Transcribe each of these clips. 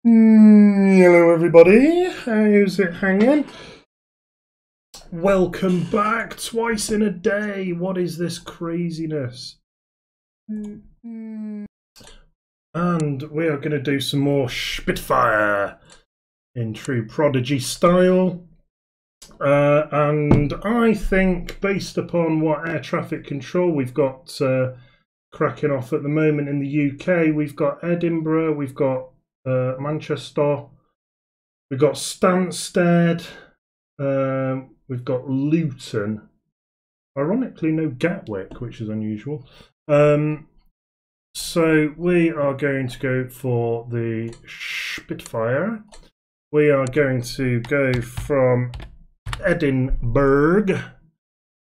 Hello everybody, how's it hanging? Welcome back, twice in a day. What is this craziness? And we are going to do some more Spitfire in true Prodigy style. And I think, based upon what air traffic control we've got cracking off at the moment in the UK, we've got Edinburgh, we've got Manchester, we've got Stansted, we've got Luton. Ironically, no Gatwick, which is unusual. So we are going to go for the Spitfire. We are going to go from Edinburgh.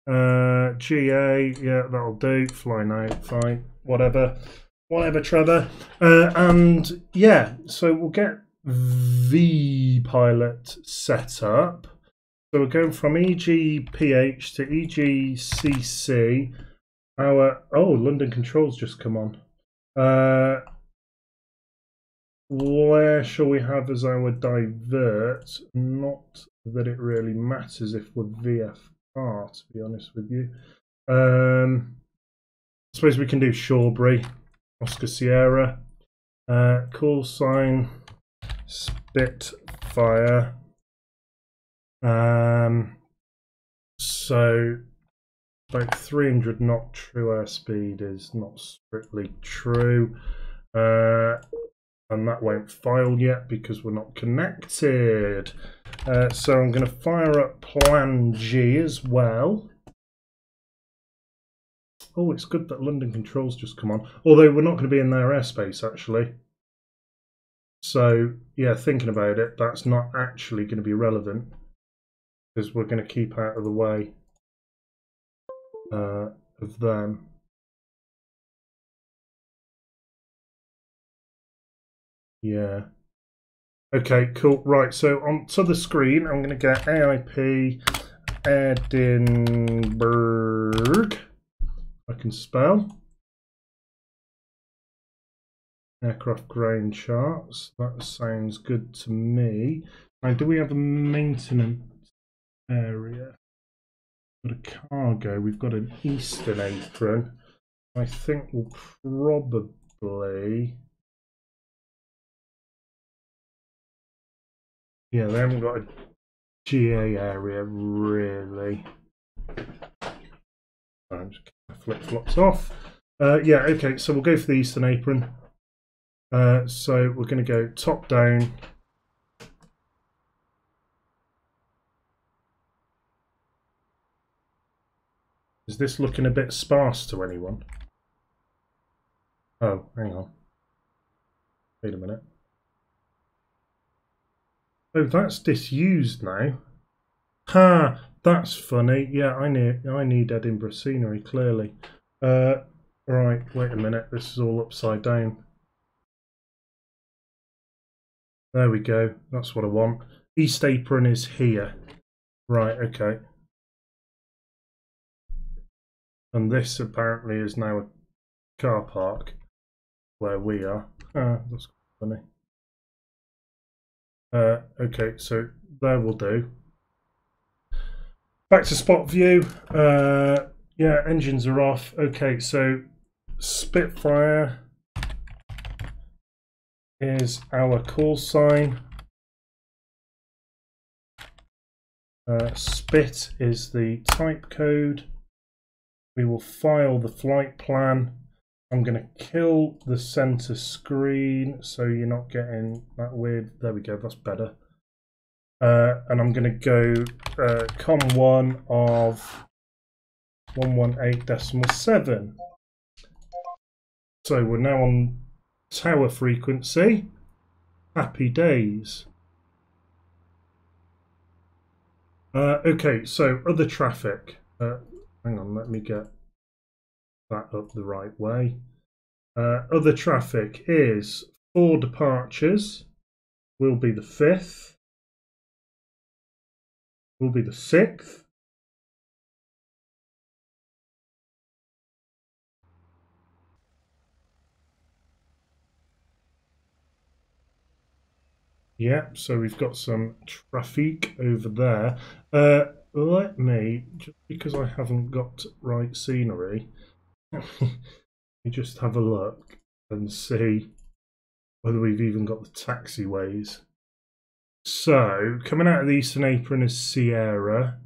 GA, yeah, that'll do. Flying out, fine, whatever, Trevor. And yeah, so we'll get the pilot set up. So we're going from EGPH to EGCC. London Control's just come on. Where shall we have as our divert? Not that it really matters if we're VFR, to be honest with you. I suppose we can do Shawbury, Oscar Sierra, call sign Spitfire. So about 300 knot true airspeed is not strictly true, and that won't file yet because we're not connected. So I'm going to fire up Plan G as well. Oh, it's good that London Control's just come on, although we're not going to be in their airspace actually. So yeah, thinking about it, that's not actually going to be relevant because we're going to keep out of the way of them. Yeah. Okay, cool. Right, so onto the screen, I'm going to get AIP Edinburgh. I can spell. Aircraft ground charts. That sounds good to me. Now, do we have a maintenance area? We've got a cargo. We've got an eastern apron. I think we'll probably... Yeah, they haven't got a GA area, really. I'm just getting the flip-flops off. Yeah, okay, so we'll go for the eastern apron. So we're going to go top down. Is this looking a bit sparse to anyone? Oh, hang on. Wait a minute. Oh, that's disused now. Ha! That's funny. Yeah, I need Edinburgh scenery, clearly. Right, wait a minute. This is all upside down. There we go. That's what I want. East apron is here. Right, okay. And this apparently is now a car park where we are. That's funny. Okay, so there will do. Back to spot view. Yeah, engines are off. Okay, so Spitfire is our call sign. Spit is the type code. We will file the flight plan. I'm going to kill the center screen so you're not getting that weird. There we go, that's better. And I'm going to go COM1 of 118.7. So we're now on tower frequency. Happy days. Okay, so other traffic. Hang on, let me get that up the right way. Other traffic is 4 departures. Will be the 5th. Will be the 6th. Yeah, so we've got some traffic over there. Let me, just because I haven't got right scenery, let me just have a look and see whether we've even got the taxiways. So, coming out of the Eastern Apron is Sierra.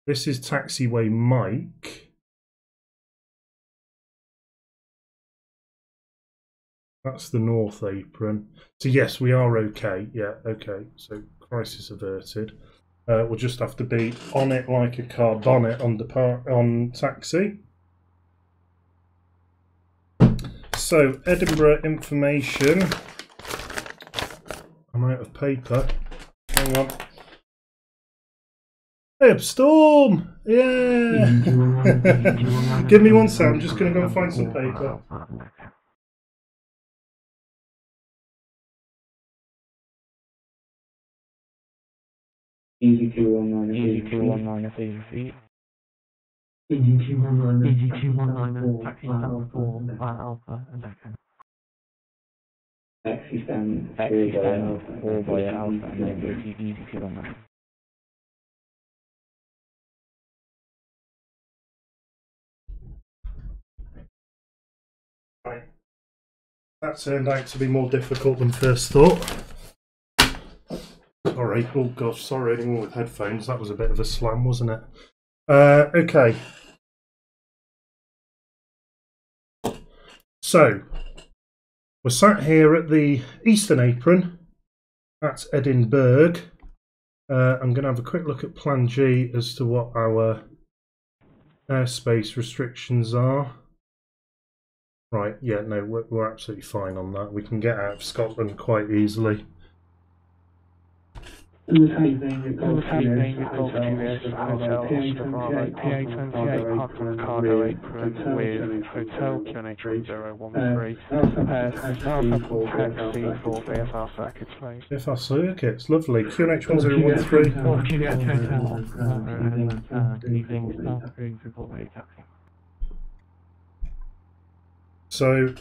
This is taxiway Mike. That's the North Apron. So yes, we are okay. Yeah, okay. So crisis averted. We'll just have to be on it like a car bonnet on taxi. So Edinburgh information. I'm out of paper. Hang on. Hey, Storm! Yeah! Give me one sec. I'm just going to go and find some paper. EGPH-EGCC. EGPH-EGCC. Taxi stand 4 Alpha and Echo. Taxi stand 4 by Alpha and then EGPH-19. Right. That turned out to be more difficult than first thought. Sorry, oh gosh, sorry, anyone with headphones, that was a bit of a slam, wasn't it? Okay. So, we're sat here at the Eastern Apron. That's Edinburgh. I'm going to have a quick look at Plan G as to what our airspace restrictions are. Right, yeah, no, we're absolutely fine on that. We can get out of Scotland quite easily. Golf GTX Hotel Oscar Bravo PA28 parked on the cargo apron with Hotel QNH 1013 Alpha taxi for VFR circuits please. VFR circuits, lovely. QNH 1013. Golf Juliet Hotel evening staff room report ready taxi. So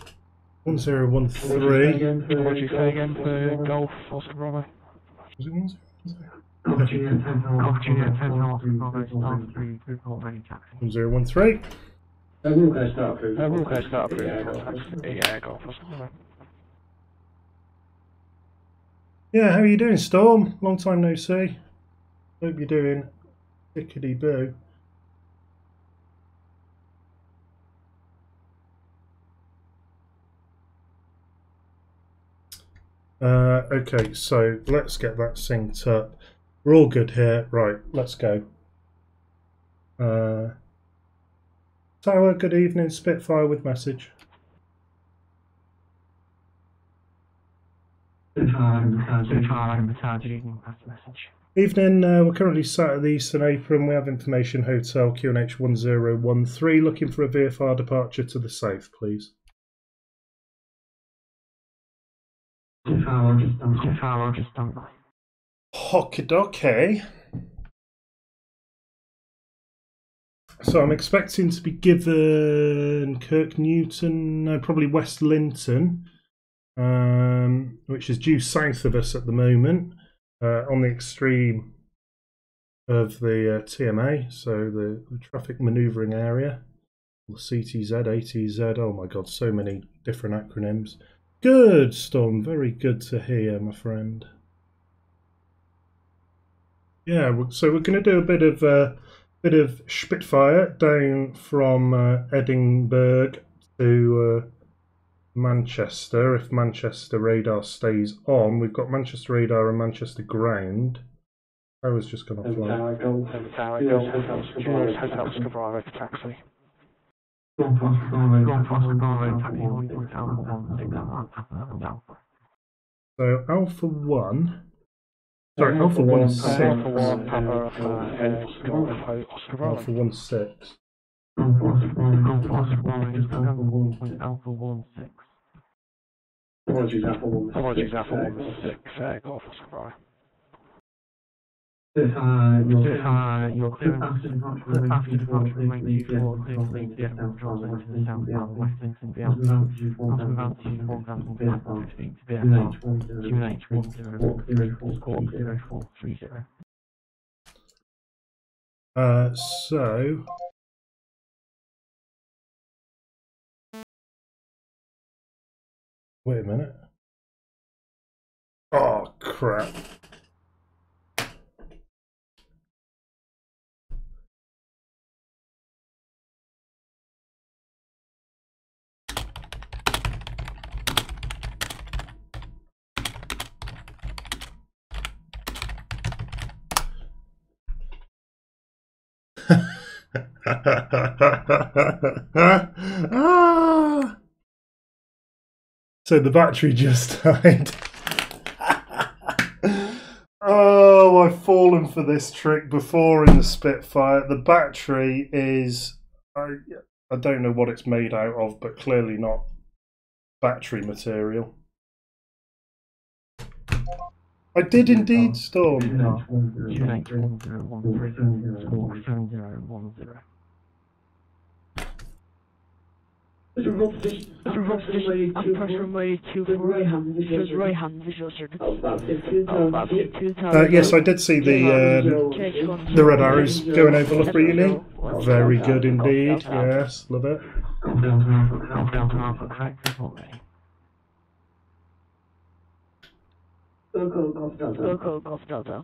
1013. What did you say again for Golf Oscar Bravo? Was it 1013? Golf Juliet Hotel Oscar Bravo staff room report ready taxi. 1013. We'll go start approved. Yeah, Golf Oscar Bravo. Yeah, how are you doing, Storm? Long time no see. Hope you're doing tickety-boo. Okay, so let's get that synced up. We're all good here. Right, let's go. Tower, good evening. Spitfire with message. Evening, we're currently sat at the Eastern Apron. We have information Hotel QNH 1013, looking for a VFR departure to the south, please. Okie-dokie. So I'm expecting to be given Kirk Newton, no, probably West Linton, which is due south of us at the moment, on the extreme of the TMA, so the traffic manoeuvring area, the CTZ, ATZ, oh my god, so many different acronyms. Good, Storm, very good to hear, my friend. Yeah, so we're going to do a bit of Spitfire down from Edinburgh to Manchester. If Manchester radar stays on, we've got Manchester radar and Manchester ground. I was just going to fly. Taxi. So Alpha 1. Sorry, Alpha 1 6. Alpha 1 Alpha 1 6. Apologies, Alpha 1 6. Golf Oscar Bravo. Your clearance after departure remain 24, clearly the Edinburgh draws into the southbound western St. Beyond. After altitude 1,500 feet to VFR, QNH-1043, So wait a minute. Oh crap. So the battery just died. Oh, I've fallen for this trick before in the Spitfire. The battery is, I don't know what it's made out of, but clearly not battery material. I did indeed, Storm. Yes, I did see the red arrows going over Loughborough Uni. Very good indeed. Yes, love it. Golf Delta.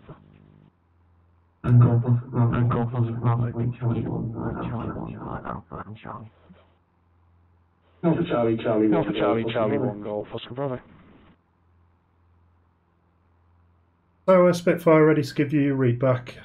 Alpha Charlie 1 Golf Oscar Bravo. So Spitfire ready to give you your read back.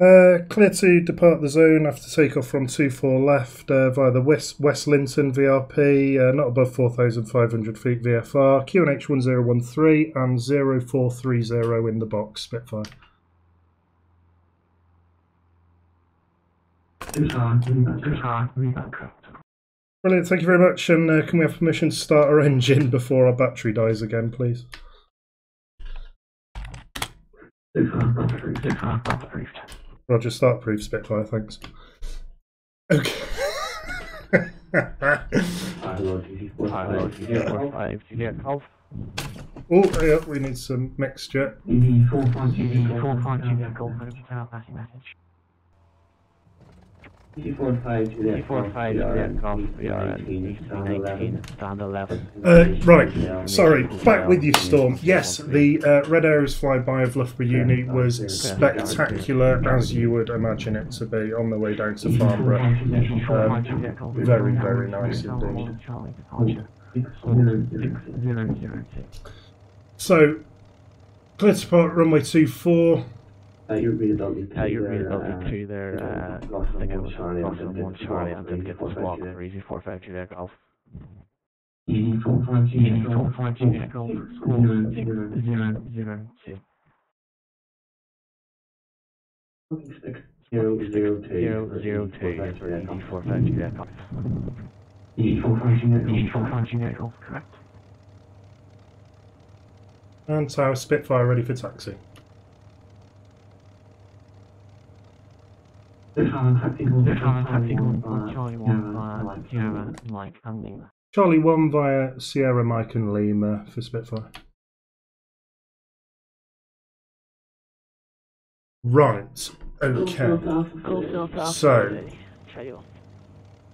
Clear to depart the zone after takeoff from 24 left via the West Linton VRP, not above 4,500 feet VFR, QNH 1013 and 0430 in the box, Spitfire. Brilliant, thank you very much, and can we have permission to start our engine before our battery dies again, please? Roger, start proof, Spitfire, thanks. Okay. Oh, yeah, we need some mixture. Right, sorry, back with you, Storm. Yes, the red arrows flyby of Loughborough Uni was spectacular, as you would imagine it to be, on the way down to Farnborough. Very, very nice indeed. So, clear to depart runway 24. You're really lovely to there. I think it was Golf 1 Charlie and didn't get the squawk for EG45 Juliet Golf. EG45 Juliet Golf, score 602. 002 EG45 Juliet Golf. EG45 Juliet Golf, correct. And Tower Spitfire ready for taxi. Charlie 1 via Sierra Mike and Lima for Spitfire. Right, okay. So,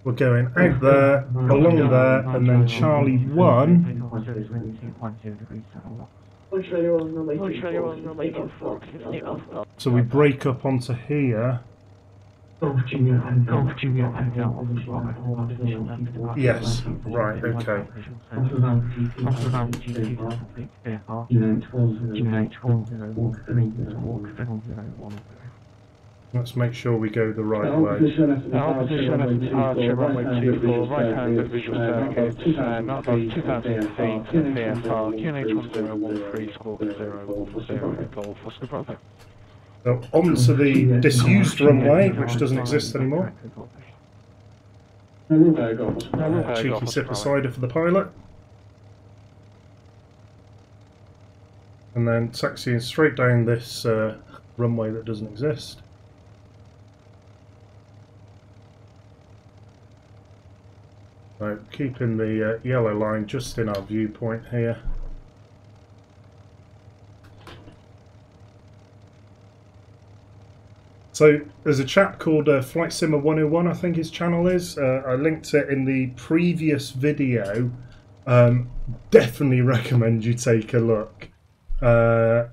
we're going out there, along there, and then Charlie 1. So we break up onto here. Yes, right, okay. Let's make sure we go the right way. Position at departure, runway 24, right hand at visual circuit, not above 2,000 feet, VFR, QNH 1013, squawk 010, Golf Oscar Bravo. So onto the disused runway, which doesn't exist anymore. Cheeky sip of cider for the pilot. and then taxiing straight down this runway that doesn't exist. So keeping the yellow line just in our viewpoint here. So there's a chap called Flight Simmer 101, I think his channel is. I linked it in the previous video. Definitely recommend you take a look. Because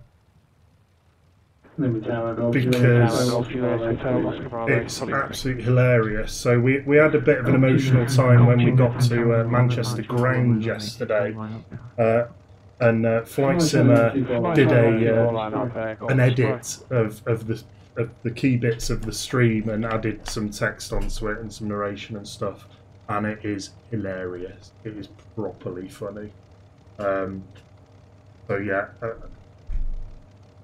it's absolutely hilarious. So we had a bit of an emotional time when we got to Manchester ground yesterday. And Flight Simmer did an edit of the key bits of the stream and added some text onto it and some narration and stuff, and it is hilarious. It is properly funny. So yeah, I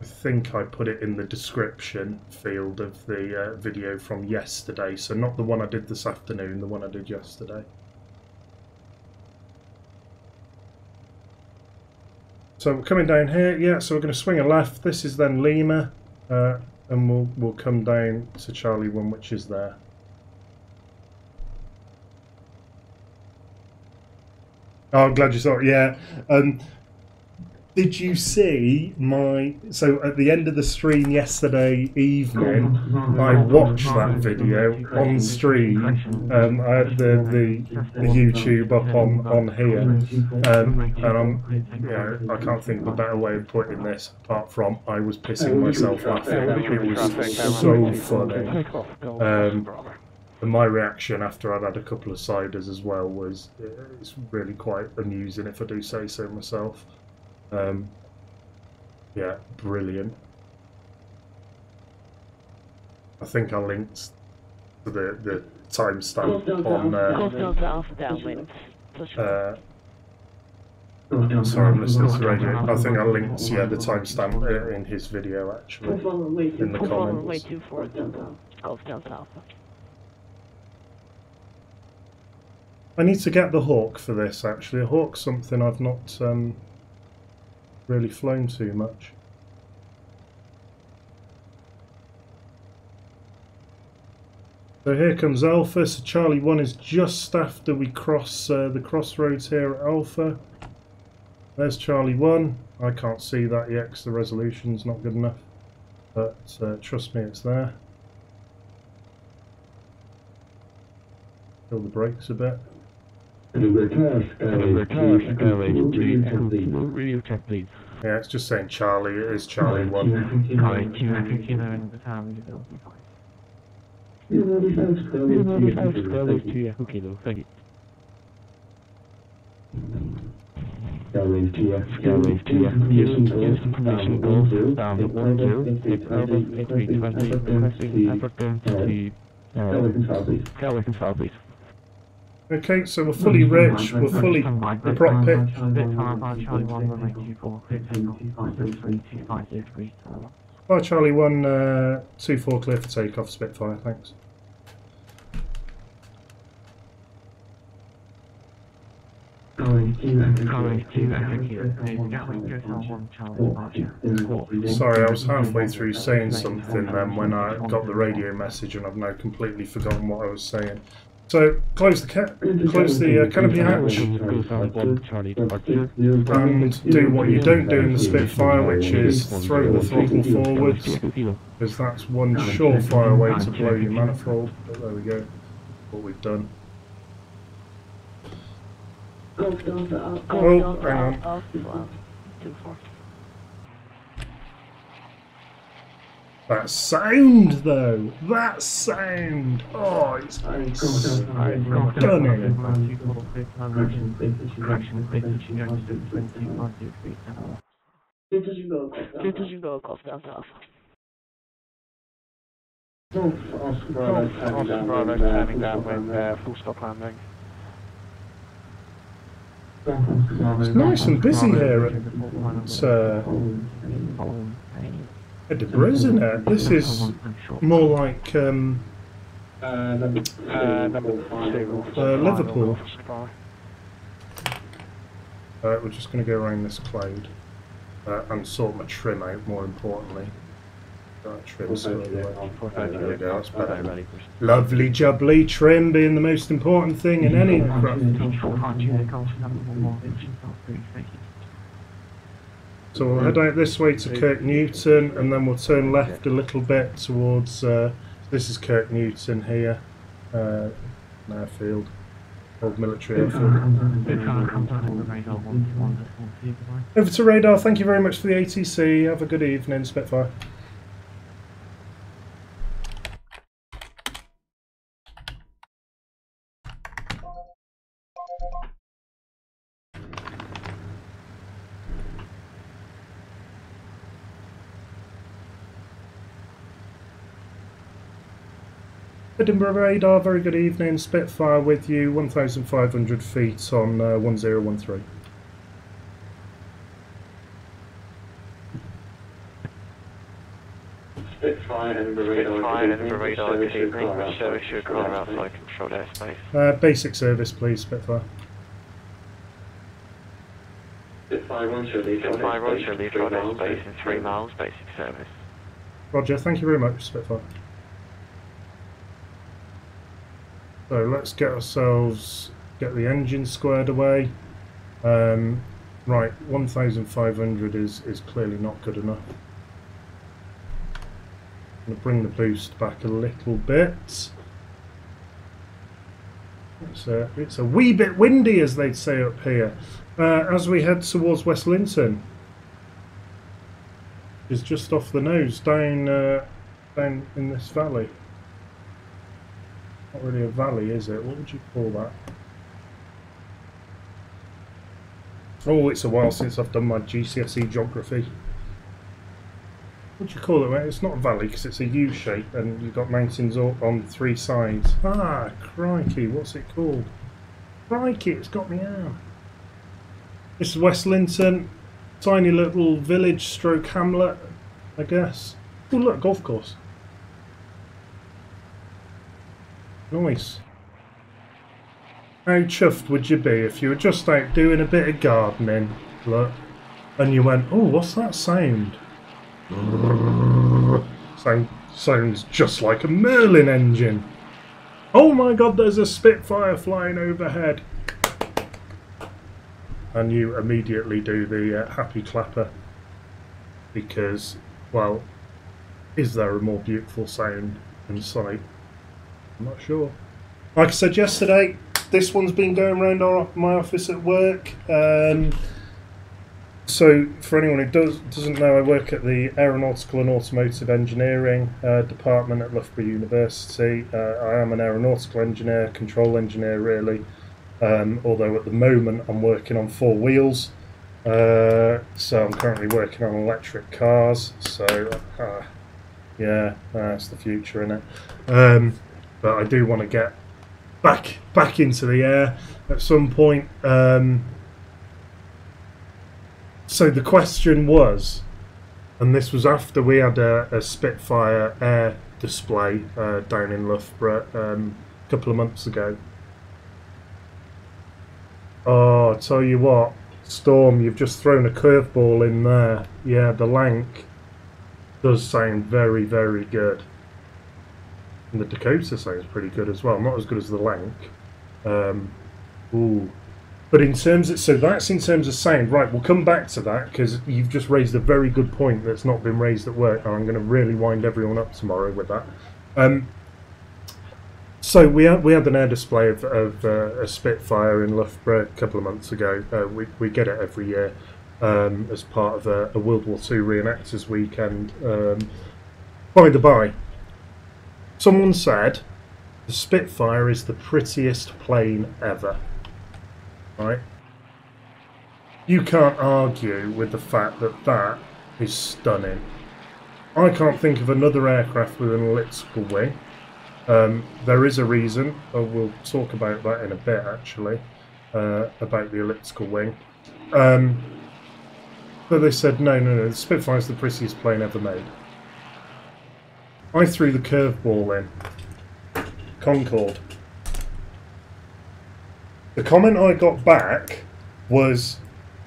think I put it in the description field of the video from yesterday, so not the one I did this afternoon, the one I did yesterday. So we're coming down here, yeah, so we're going to swing a left. This is then Lima. And we'll come down to Charlie 1, which is there. Oh, I'm glad you saw it. Yeah. Did you see my... So at the end of the stream yesterday evening, I watched that video on stream. I had the YouTube up on here. And I can't think of a better way of putting this apart from I was pissing myself laughing. It was so funny. And my reaction after I'd had a couple of ciders as well was it's really quite amusing, if I do say so myself. Yeah, brilliant. I think I linked to the timestamp on sorry, I'm listening to the radio. I think I linked the timestamp in his video actually in the comments. I need to get the Hawk for this actually. A Hawk's something I've not really flown too much. So here comes Alpha. So Charlie 1 is just after we cross the crossroads here at Alpha. There's Charlie 1. I can't see that yet because the resolution's not good enough, but trust me, it's there. Fill the brakes a bit. Yeah, it's just saying Charlie. It is Charlie 1. Okay, so we're fully rich, we're fully prop pitch. Hi Charlie 1, 2-4 clear for takeoff, Spitfire, thanks. Sorry, I was halfway through saying something then when I got the radio message and I've now completely forgotten what I was saying. So close the canopy hatch and do what you don't do in the Spitfire, which is throw the throttle forwards, because that's one surefire way to blow your manifold. But there we go, what we've done. Oh, hang on. That sound though, that sound, oh, it's stunning. Turning down with full stop landing. It's nice and busy here at Edinburgh, isn't it? This is more like Liverpool. We're just going to go around this cloud. and sort my trim out, more importantly. Right, trim squared away. There we go, that's better. Lovely jubbly, trim being the most important thing in any aircraft. So we'll head out this way to Kirk Newton, and then we'll turn left a little bit towards, this is Kirk Newton here, an airfield, old military airfield. Over to radar, thank you very much for the ATC, have a good evening, Spitfire. Edinburgh radar, very good evening, Spitfire with you, 1,500 feet on 1013. Spitfire, Edinburgh radar, good evening, which service should require outside controlled airspace? Basic service please, Spitfire. Spitfire, Roger, leave road airspace in 3 miles, basic service. Roger, thank you very much, Spitfire. So let's get the engine squared away. Right, 1,500 is clearly not good enough. I'm going to bring the boost back a little bit. It's a wee bit windy, as they'd say up here. As we head towards West Linton, is just off the nose, down in this valley. Not really a valley, is it? What would you call that? Oh, it's a while since I've done my GCSE geography. What do you call it, mate? It's not a valley because it's a U shape and you've got mountains on 3 sides. Ah, crikey, what's it called? Crikey, it's got me out. This is West Linton, tiny little village stroke hamlet, I guess. Oh look, golf course. Nice. How chuffed would you be if you were just out doing a bit of gardening, look, and you went, oh, what's that sound? Sounds just like a Merlin engine. Oh my god, there's a Spitfire flying overhead. And you immediately do the happy clapper. Because, well, is there a more beautiful sound in sight? I'm not sure. Like I said yesterday, this one's been going around my office at work. So, for anyone who doesn't know, I work at the Aeronautical and Automotive Engineering department at Loughborough University. I am an aeronautical engineer, control engineer really, although at the moment I'm working on 4 wheels. So I'm currently working on electric cars, so yeah, that's the future, innit? But I do want to get back into the air at some point. So the question was, and this was after we had a Spitfire air display down in Loughborough a couple of months ago. Oh, I tell you what, Storm, you've just thrown a curveball in there. Yeah, the lank does sound very, very good. And the Dakota sounds pretty good as well. Not as good as the lank. Ooh. But in terms of, so that's in terms of sound. Right, we'll come back to that because you've just raised a very good point that's not been raised at work, and I'm going to really wind everyone up tomorrow with that. So we had an air display of a Spitfire in Loughborough a couple of months ago. We get it every year as part of a World War II reenactors weekend. By the by, someone said the Spitfire is the prettiest plane ever. Right? You can't argue with the fact that that is stunning. I can't think of another aircraft with an elliptical wing. There is a reason, we'll talk about that in a bit actually, about the elliptical wing. But they said, no, the Spitfire is the prettiest plane ever made. I threw the curveball in. Concorde. The comment I got back was,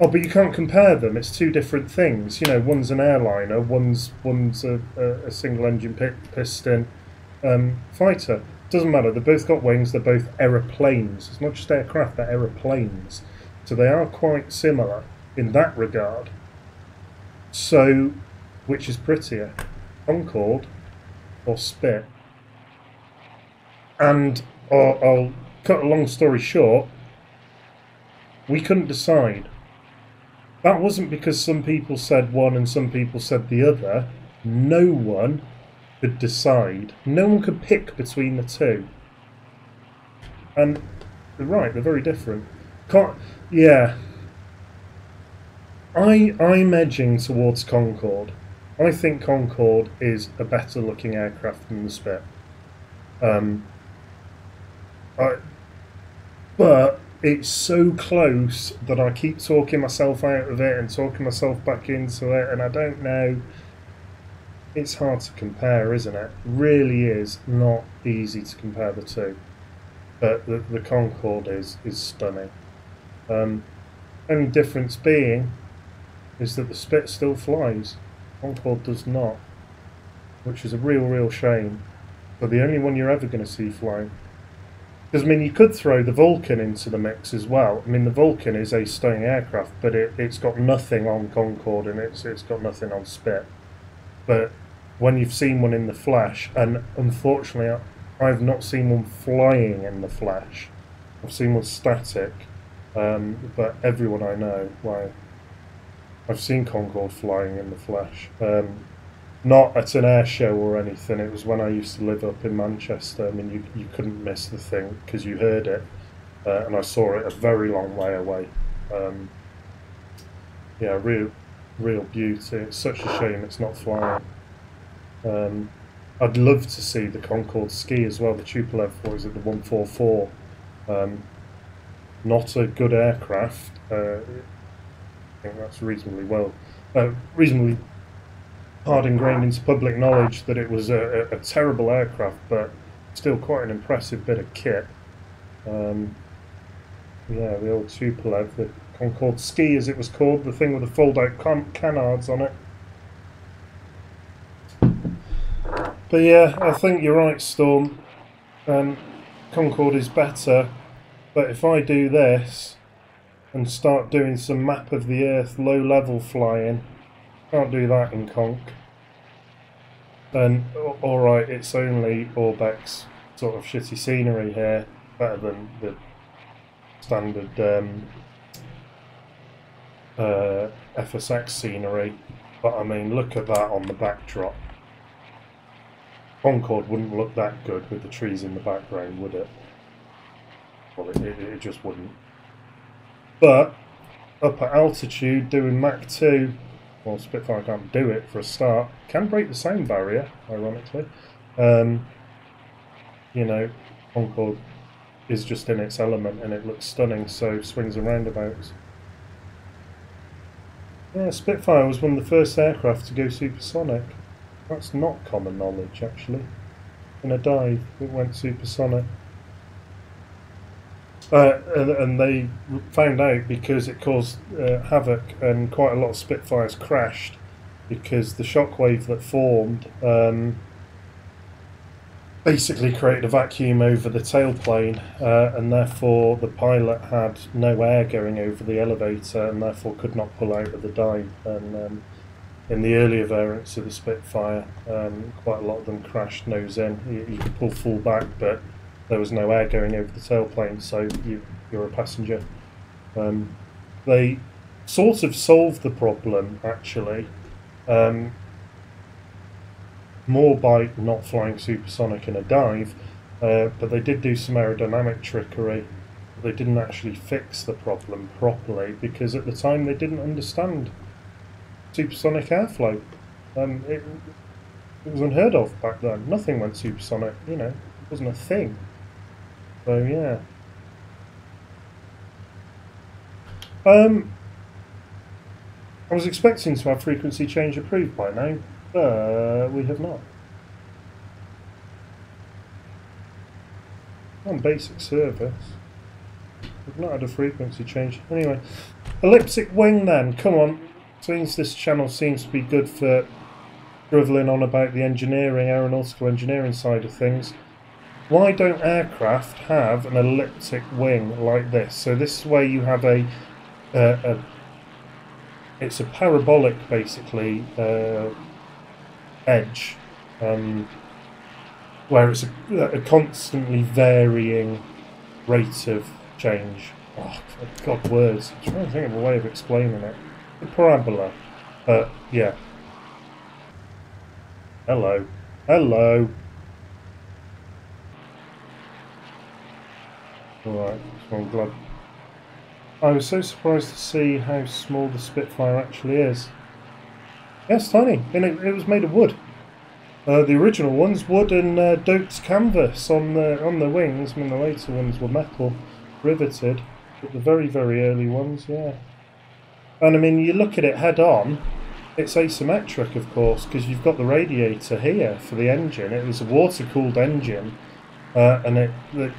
Oh, but you can't compare them. It's two different things. You know, one's an airliner, one's a single engine piston fighter. Doesn't matter. They've both got wings. They're both aeroplanes. It's not just aircraft. They're aeroplanes. So they are quite similar in that regard. So, which is prettier, Concorde or Spit? And I'll cut a long story short. We couldn't decide. That wasn't because some people said one and some people said the other. No one could decide. No one could pick between the two. And they're right, they're very different. Yeah. I'm edging towards Concorde. I think Concorde is a better looking aircraft than the Spit. But it's so close that I keep talking myself out of it and talking myself back into it, and I don't know. It's hard to compare, isn't it? Really is not easy to compare the two. But the Concorde is stunning. Only difference being is that the Spit still flies. Concorde does not, which is a real shame. But the only one you're ever going to see flying. Because, I mean, you could throw the Vulcan into the mix as well. I mean, the Vulcan is a stunning aircraft, but it's got nothing on Concorde and it's got nothing on Spit. But when you've seen one in the flesh, and unfortunately I've not seen one flying in the flesh. I've seen one static, but everyone I know, well, I've seen Concorde flying in the flesh. Not at an air show or anything. It was when I used to live up in Manchester. I mean, you couldn't miss the thing because you heard it, and I saw it a very long way away. Yeah, real beauty. It's such a shame it's not flying. I'd love to see the Concorde ski as well. The Tupolev 4 is at the 144. Not a good aircraft. I think that's reasonably hard ingrained into public knowledge that it was a terrible aircraft, but still quite an impressive bit of kit. Yeah, the old Tupolev, the Concorde ski as it was called, the thing with the fold-out canards on it. But yeah, I think you're right, Storm. Concorde is better, but if I do this and start doing some map of the Earth low-level flying, can't do that in Conch. And alright, it's only Orbeck's sort of shitty scenery here, better than the standard FSX scenery. But I mean, look at that on the backdrop. Concorde wouldn't look that good with the trees in the background, would it? Well, it just wouldn't. But up at altitude, doing Mach 2. Well, Spitfire can't do it for a start. Can break the sound barrier, ironically. You know, Concorde is just in its element and it looks stunning, so swings and roundabouts. Yeah, Spitfire was one of the first aircraft to go supersonic. That's not common knowledge, actually. In a dive, it went supersonic. And they found out because it caused havoc and quite a lot of Spitfires crashed because the shockwave that formed basically created a vacuum over the tailplane and therefore the pilot had no air going over the elevator and therefore could not pull out of the dive. And in the earlier variants of the Spitfire, quite a lot of them crashed nose in. You could pull full back, but there was no air going over the tailplane, so you're a passenger. They sort of solved the problem, actually, more by not flying supersonic in a dive, but they did do some aerodynamic trickery. They didn't actually fix the problem properly, because at the time they didn't understand supersonic airflow. It was unheard of back then. Nothing went supersonic, you know, it wasn't a thing. So yeah. I was expecting to have frequency change approved by now, but we have not. On basic service, we've not had a frequency change. Anyway, elliptic wing then, come on. Since this channel seems to be good for drivelling on about the engineering, aeronautical engineering side of things, why don't aircraft have an elliptic wing like this? So this is where you have it's a parabolic, basically, edge, where it's a constantly varying rate of change. Oh, God, words. I'm trying to think of a way of explaining it. A parabola. Yeah. Hello. Hello. Alright, so I'm glad. I was so surprised to see how small the Spitfire actually is. Yeah, it's tiny, and it was made of wood. The original ones, wood and Doak's canvas on the wings. I mean, the later ones were metal, riveted, but the very, very early ones, yeah. And I mean, you look at it head on, it's asymmetric, of course, because you've got the radiator here for the engine. It was a water-cooled engine, and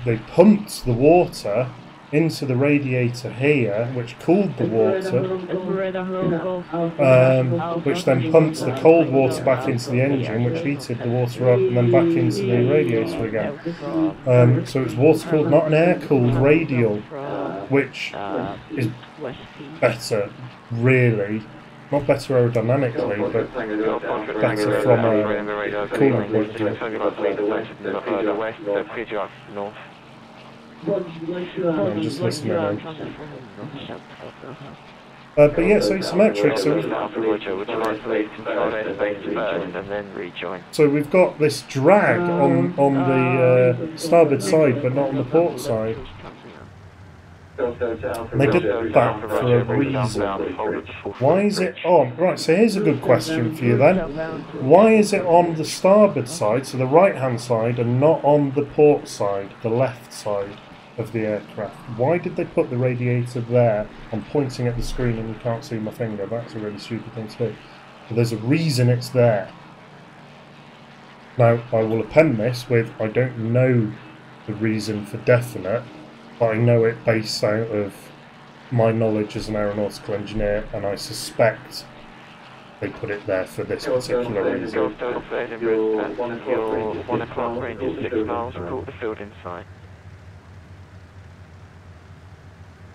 they pumped the water into the radiator here, which cooled the water, which then pumped the cold water back into the engine, which heated the water up and then back into the radiator again. So it's water-cooled, not an air-cooled radial, which is better, really. Not better aerodynamically, but better from a cooling point of view. I'm just listening in. But yeah, so asymmetric. So we've got this drag on the starboard side, but not on the port side. And they did that for a reason. Why is it on? Right, so here's a good question for you then. Why is it on the starboard side, so the right-hand side, and not on the port side, the left side of the aircraft? Why did they put the radiator there? I'm pointing at the screen and you can't see my finger. That's a really stupid thing to do. But there's a reason it's there. Now, I will append this with, I don't know the reason for definite, but I know it based out of my knowledge as an aeronautical engineer, and I suspect they put it there for this particular reason. Your 1 o'clock range is 6 miles, report the field in sight.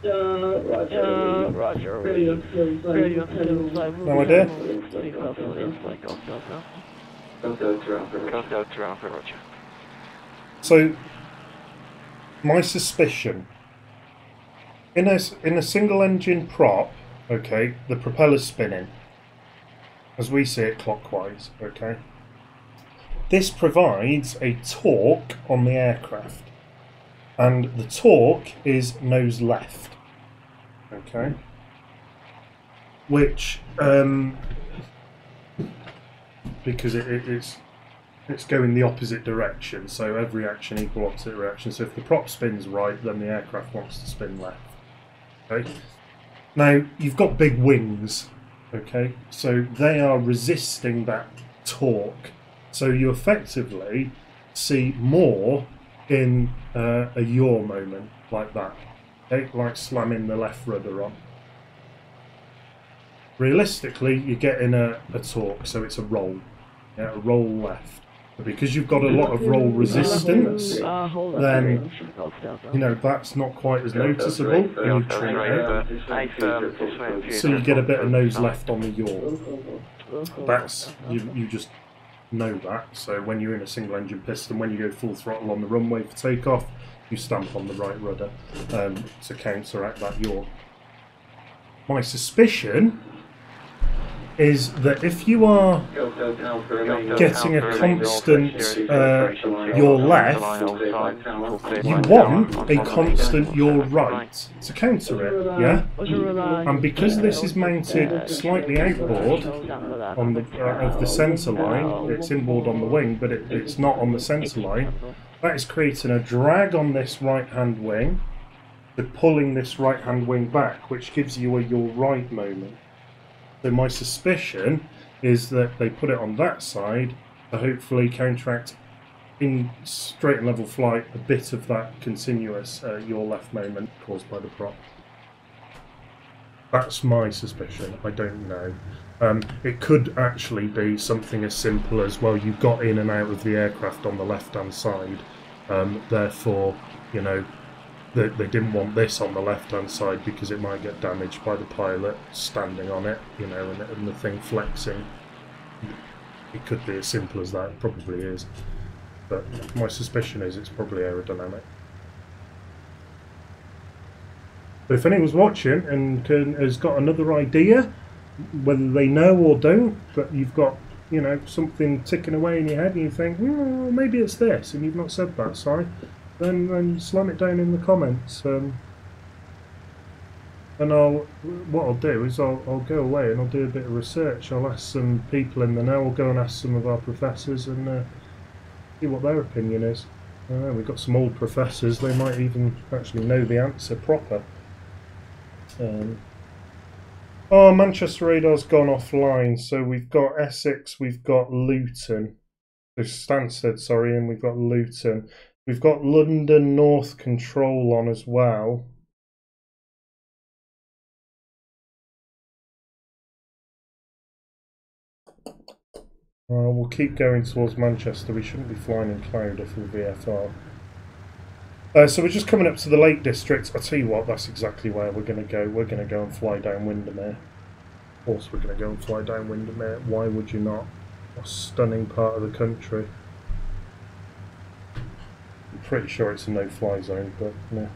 Roger. No idea? Roger. So, my suspicion, in a single engine prop, okay, the propeller's spinning, as we see it clockwise, okay. This provides a torque on the aircraft, and the torque is nose left, okay, which because it's going the opposite direction, so every action equal opposite reaction. So if the prop spins right, then the aircraft wants to spin left. Okay. Now you've got big wings, okay, so they are resisting that torque. So you effectively see more in a yaw moment like that, okay, like slamming the left rudder on. Realistically, you're getting a torque, so it's a roll, yeah, a roll left. But because you've got a lot of roll resistance, then, you know, that's not quite as noticeable, and you trim it. So you get a bit of nose left on the yaw. That's, you just know that. So when you're in a single engine piston, when you go full throttle on the runway for takeoff, you stamp on the right rudder to counteract that yaw. My suspicion is that if you are getting a constant yaw left, you want a constant yaw right to counter it, yeah? And because this is mounted slightly outboard on the, of the centre line, it's inboard on the wing, but it's not on the centre line, that is creating a drag on this right-hand wing, pulling this right-hand wing back, which gives you a yaw right moment. So my suspicion is that they put it on that side to hopefully counteract in straight and level flight a bit of that continuous yaw left moment caused by the prop. That's my suspicion. I don't know. It could actually be something as simple as, well, you got in and out of the aircraft on the left-hand side, therefore, you know, they didn't want this on the left-hand side because it might get damaged by the pilot standing on it, you know, and the thing flexing. It could be as simple as that. It probably is. But my suspicion is it's probably aerodynamic. But if anyone's watching and has got another idea, whether they know or don't, but you've got, you know, something ticking away in your head and you think, well, maybe it's this, and you've not said that, sorry, then slam it down in the comments. And what I'll do is I'll go away and I'll do a bit of research. I'll ask some people in the know. I'll go and ask some of our professors and see what their opinion is. We've got some old professors. They might even actually know the answer proper. Oh, Manchester radar's gone offline. So we've got Essex, we've got Luton. So Stansted, sorry, and we've got Luton. We've got London North control on as well. We'll keep going towards Manchester. We shouldn't be flying in cloud if we're VFR. So we're just coming up to the Lake District. I'll tell you what, that's exactly where we're going to go. We're going to go and fly down Windermere. Of course we're going to go and fly down Windermere. Why would you not? A stunning part of the country. I'm pretty sure it's a no-fly zone, but no.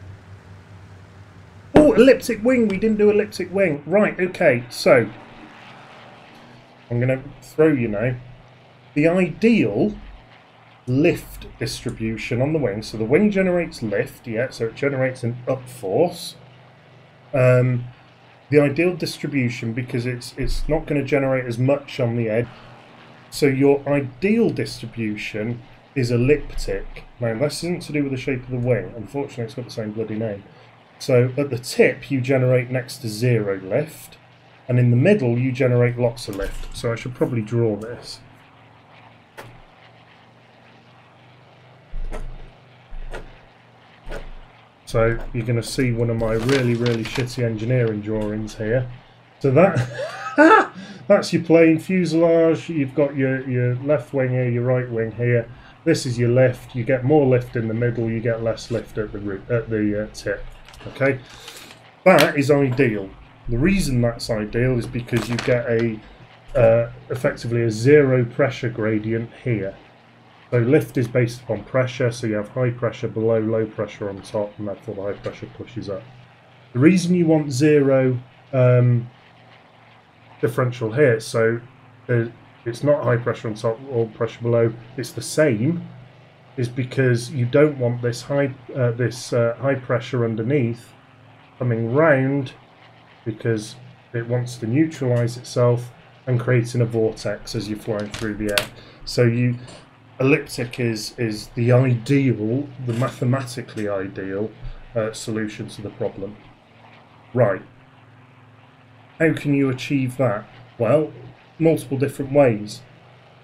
Oh, elliptic wing! We didn't do elliptic wing. Right, okay, so I'm going to throw you now. The ideal lift distribution on the wing, so the wing generates lift, yeah, so it generates an up force. The ideal distribution, because it's not going to generate as much on the edge, so your ideal distribution is elliptic. Now this isn't to do with the shape of the wing, unfortunately it's got the same bloody name. So at the tip you generate next to zero lift, and in the middle you generate lots of lift. So I should probably draw this. So you're going to see one of my really, really shitty engineering drawings here. So that that's your plane fuselage. You've got your left wing here, your right wing here. This is your lift. You get more lift in the middle. You get less lift at the tip. Okay, that is ideal. The reason that's ideal is because you get effectively a zero pressure gradient here. So lift is based upon pressure, so you have high pressure below, low pressure on top, and therefore the high pressure pushes up. The reason you want zero differential here, so it's not high pressure on top or pressure below, it's the same, is because you don't want this high pressure underneath coming round, because it wants to neutralise itself and creating a vortex as you're flying through the air. So elliptic is the ideal, the mathematically ideal solution to the problem. Right. How can you achieve that? Well, multiple different ways.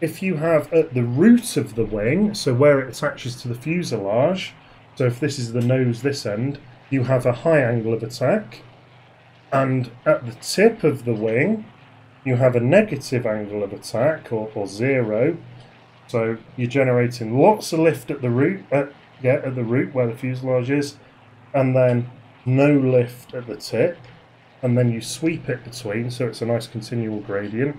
If you have at the root of the wing, so where it attaches to the fuselage, so if this is the nose this end, you have a high angle of attack, and at the tip of the wing you have a negative angle of attack, or zero. So you're generating lots of lift at the root, at the root where the fuselage is, and then no lift at the tip, and then you sweep it between, so it's a nice continual gradient.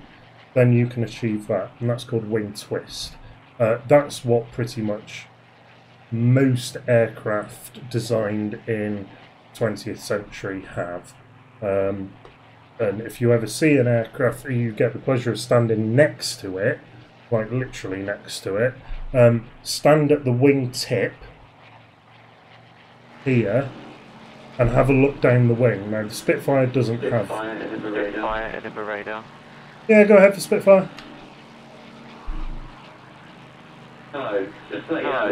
Then you can achieve that, and that's called wing twist. That's what pretty much most aircraft designed in 20th century have. And if you ever see an aircraft, you get the pleasure of standing next to it, like literally next to it, stand at the wing tip here and have a look down the wing. Now the Spitfire doesn't have... Spitfire, Edinburgh radar. Yeah, go ahead for Spitfire. No, just let you know,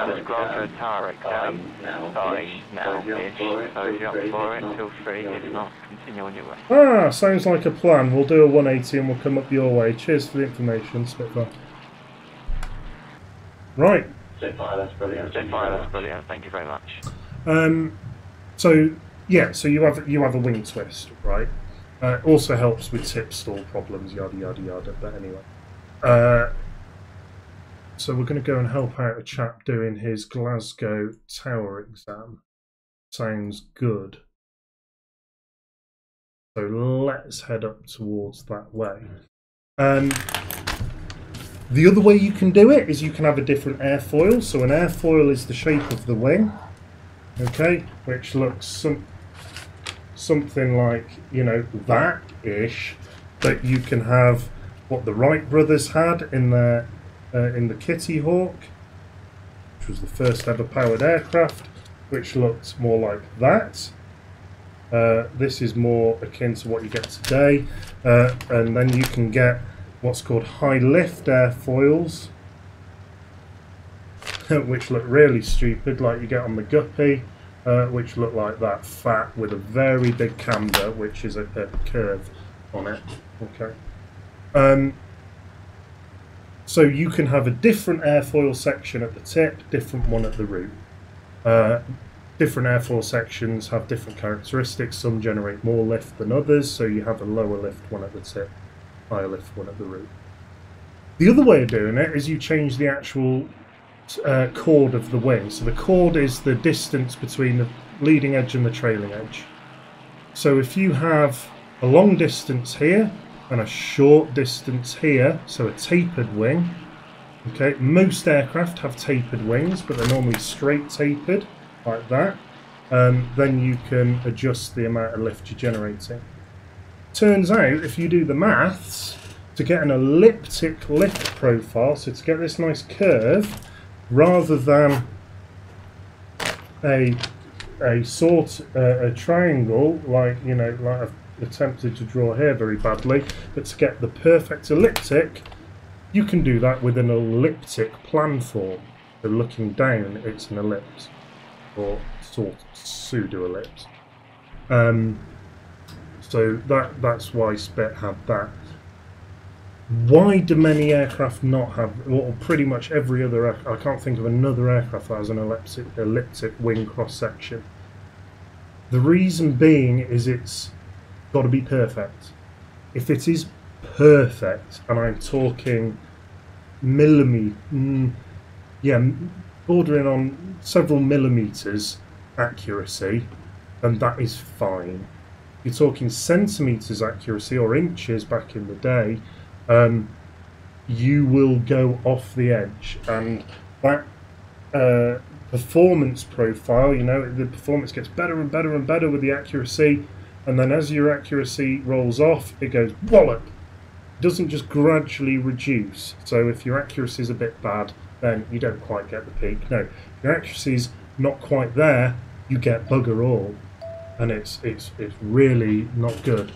there's Glasgow Tarek starting now-ish, so if you're up for it, feel free, if not, continue on your way. Ah, sounds like a plan. We'll do a 180 and we'll come up your way. Cheers for the information, Spitfire. Right. Spitfire, that's brilliant. Spitfire, that's brilliant, thank you very much. So yeah, so you have a wing twist, right? Also helps with tip stall problems, yada yada yada. But anyway, so we're going to go and help out a chap doing his Glasgow Tower exam. Sounds good. So let's head up towards that way. The other way you can do it is you can have a different airfoil. So an airfoil is the shape of the wing, okay, which looks something like, you know, that-ish. But you can have what the Wright brothers had in the Kitty Hawk, which was the first ever powered aircraft, which looked more like that. This is more akin to what you get today, and then you can get what's called high lift airfoils, which look really stupid, like you get on the Guppy, which look like that, fat with a very big camber, which is a curve on it. Okay. So you can have a different airfoil section at the tip, different one at the root. Different airfoil sections have different characteristics. Some generate more lift than others, so you have a lower lift one at the tip, higher lift one at the root. The other way of doing it is you change the actual chord of the wing. So the chord is the distance between the leading edge and the trailing edge. So if you have a long distance here and a short distance here, so a tapered wing, okay, most aircraft have tapered wings, but they're normally straight tapered, like that, then you can adjust the amount of lift you're generating. Turns out, if you do the maths, to get an elliptic lift profile, so to get this nice curve, rather than a triangle, like, you know, like I've attempted to draw here very badly, but to get the perfect elliptic, you can do that with an elliptic plan form. So looking down, it's an ellipse, or sort of pseudo-ellipse. So that's why Spit had that. Why do many aircraft not have, well, pretty much every other, I can't think of another aircraft that has an elliptic wing cross-section. The reason being is it's got to be perfect. If it is perfect, and I'm talking bordering on several millimeters accuracy, then that is fine. If you're talking centimeters accuracy or inches back in the day, you will go off the edge, and that performance profile, you know, the performance gets better and better and better with the accuracy, and then as your accuracy rolls off, it goes wallop. It doesn't just gradually reduce. So if your accuracy is a bit bad, then you don't quite get the peak. No, if your accuracy is not quite there, you get bugger all, and it's really not good.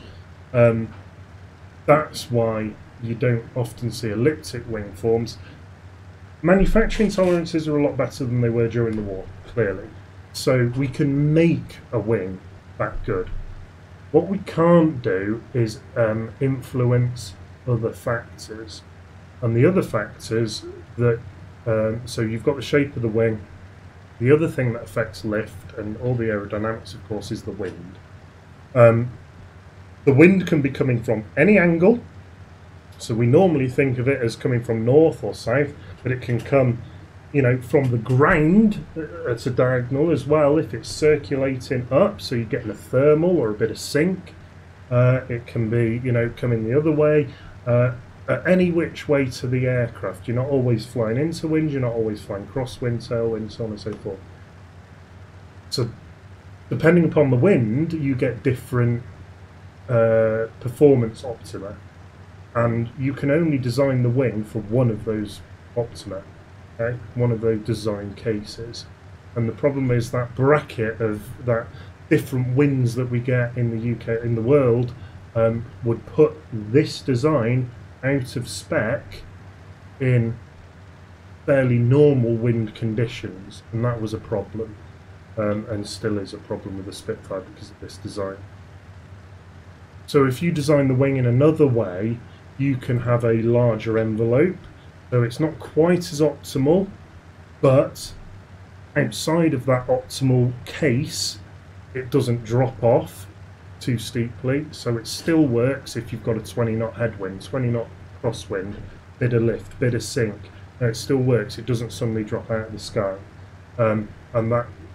That's why you don't often see elliptic wing forms. Manufacturing tolerances are a lot better than they were during the war, clearly. So we can make a wing that good. What we can't do is influence other factors. And the other factors that, so you've got the shape of the wing. The other thing that affects lift and all the aerodynamics, of course, is the wind. The wind can be coming from any angle. So we normally think of it as coming from north or south, but it can come, you know, from the ground at a diagonal as well if it's circulating up, so you're getting a thermal or a bit of sink. It can be, you know, coming the other way, any which way to the aircraft. You're not always flying into wind, you're not always flying crosswind, tailwind, so on and so forth. So depending upon the wind, you get different performance optima. And you can only design the wing for one of those optima, okay? One of those design cases. And the problem is that bracket of that different winds that we get in the UK, in the world, would put this design out of spec in fairly normal wind conditions. And that was a problem, and still is a problem with the Spitfire because of this design. So if you design the wing in another way, you can have a larger envelope, so it's not quite as optimal, but outside of that optimal case, it doesn't drop off too steeply, so it still works if you've got a 20 knot headwind, 20 knot crosswind, bit of lift, bit of sink, and it still works. It doesn't suddenly drop out of the sky. And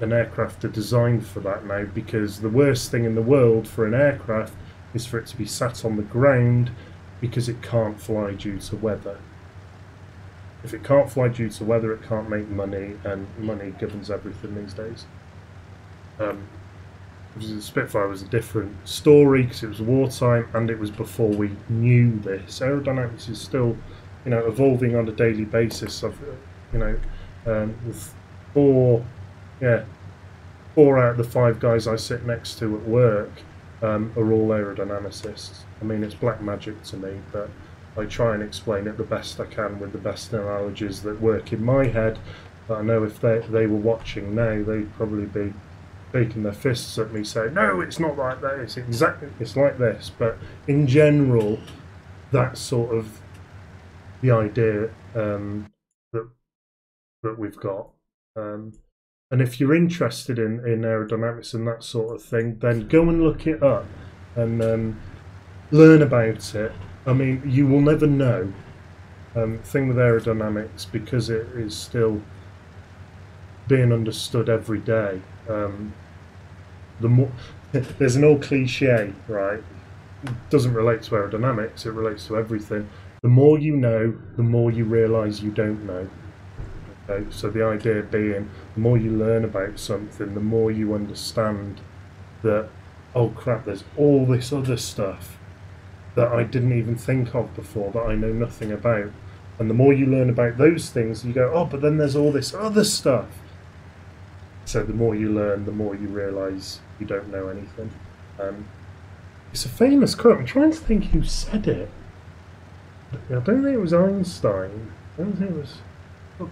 aircraft are designed for that now, because the worst thing in the world for an aircraft is for it to be sat on the ground because it can't fly due to weather. If it can't fly due to weather, it can't make money, and money governs everything these days. The Spitfire was a different story because it was wartime and it was before we knew this. Aerodynamics is still, evolving on a daily basis. With four out of the 5 guys I sit next to at work are all aerodynamicists. I mean, it's black magic to me, but I try and explain it the best I can with the best analogies that work in my head. But I know if they were watching now, they'd probably be shaking their fists at me saying, no, it's not like that, it's like this. But in general, that's sort of the idea that we've got. And if you're interested in aerodynamics and that sort of thing, then go and look it up and learn about it. I mean, you will never know. Thing with aerodynamics, because it is still being understood every day. The more there's an old cliche, right? It doesn't relate to aerodynamics; it relates to everything. The more you know, the more you realise you don't know. Okay, so the idea being, the more you learn about something, the more you understand that, oh crap, there's all this other stuff that I didn't even think of before, that I know nothing about. And the more you learn about those things, you go, oh, but then there's all this other stuff. So the more you learn, the more you realise you don't know anything. It's a famous quote. I'm trying to think who said it. I don't think it was Einstein. I don't think it was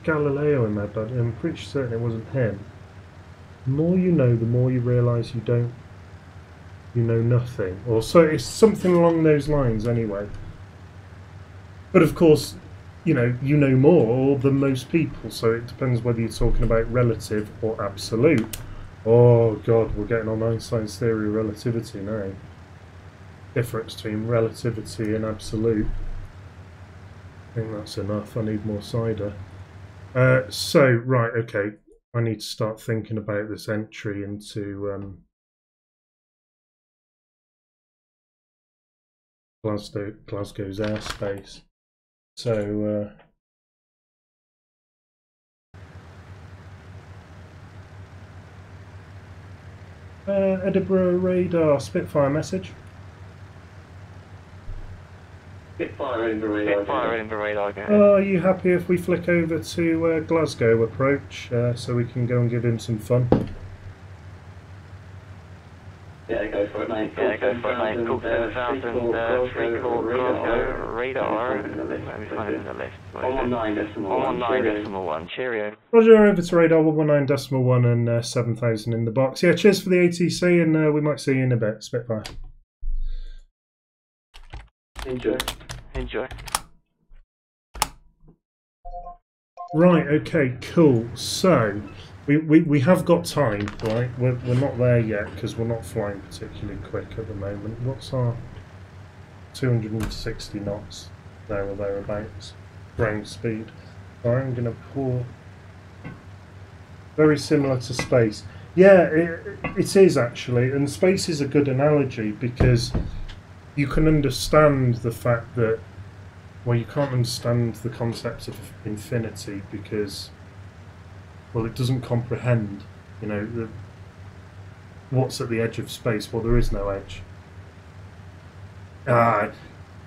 Galileo in there, but I'm pretty certain it wasn't him. The more you know, the more you realise you know nothing. Or so it's something along those lines anyway. But of course, you know more than most people, so it depends whether you're talking about relative or absolute. Oh god, we're getting on Einstein's theory of relativity now. Difference between relativity and absolute. I think that's enough. I need more cider. Right, okay. I need to start thinking about this entry into Glasgow's airspace. So Edinburgh radar, Spitfire message. Spitfire Edinburgh radar. Are you happy if we flick over to Glasgow approach so we can go and give him some fun? Yeah, go for it, mate. Call 7000, 3 call Glasgow radar. Let me find it in the list. 119.1. Cheerio. Roger, over to radar 119.1 and 7000 in the box. Yeah, cheers for the ATC, and we might see you in a bit, Spitfire. Enjoy. Right, okay, cool. So we have got time, right? We're not there yet because we're not flying particularly quick at the moment. What's our 260 knots there or thereabouts ground speed? So I'm going to pull. Very similar to space. Yeah, it is actually, and space is a good analogy because you can understand the fact that, well, you can't understand the concept of infinity because, well, it doesn't comprehend, what's at the edge of space. Well, there is no edge.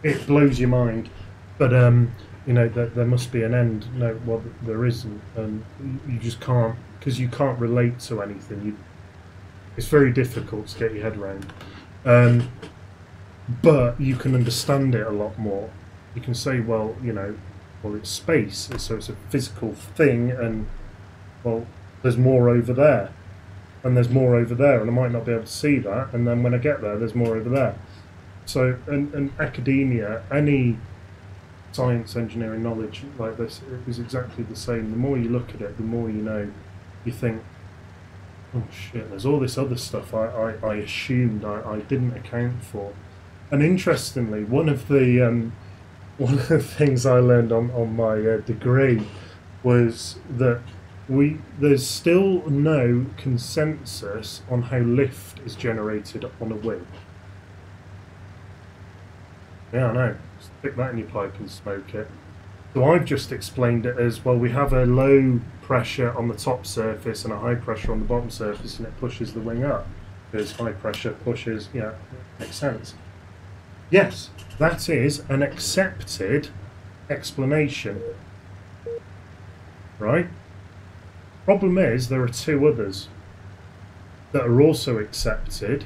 It blows your mind, but there must be an end. No, well, there isn't, and you just can't, because you can't relate to anything. It's very difficult to get your head around. But you can understand it a lot more. You can say, well, it's space, so it's a physical thing, and, well, there's more over there, and there's more over there, and I might not be able to see that, and then when I get there, there's more over there. So, and academia, any science, engineering knowledge like this is exactly the same. The more you look at it, the more you know. You think, Oh shit, there's all this other stuff I assumed I didn't account for. And interestingly, one of the things I learned on my degree was that there's still no consensus on how lift is generated on a wing. Yeah, I know. Stick that in your pipe and smoke it. So I've just explained it as, well, we have a low pressure on the top surface and a high pressure on the bottom surface, and it pushes the wing up. Because high pressure pushes, yeah, makes sense. Yes, that is an accepted explanation. Right? Problem is, there are two others that are also accepted,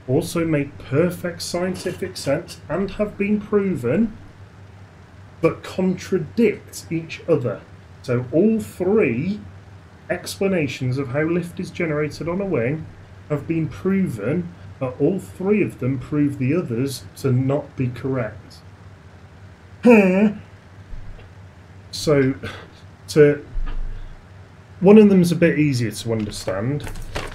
also make perfect scientific sense and have been proven, but contradict each other. So all three explanations of how lift is generated on a wing have been proven, but all three of them prove the others to not be correct. So, one of them is a bit easier to understand.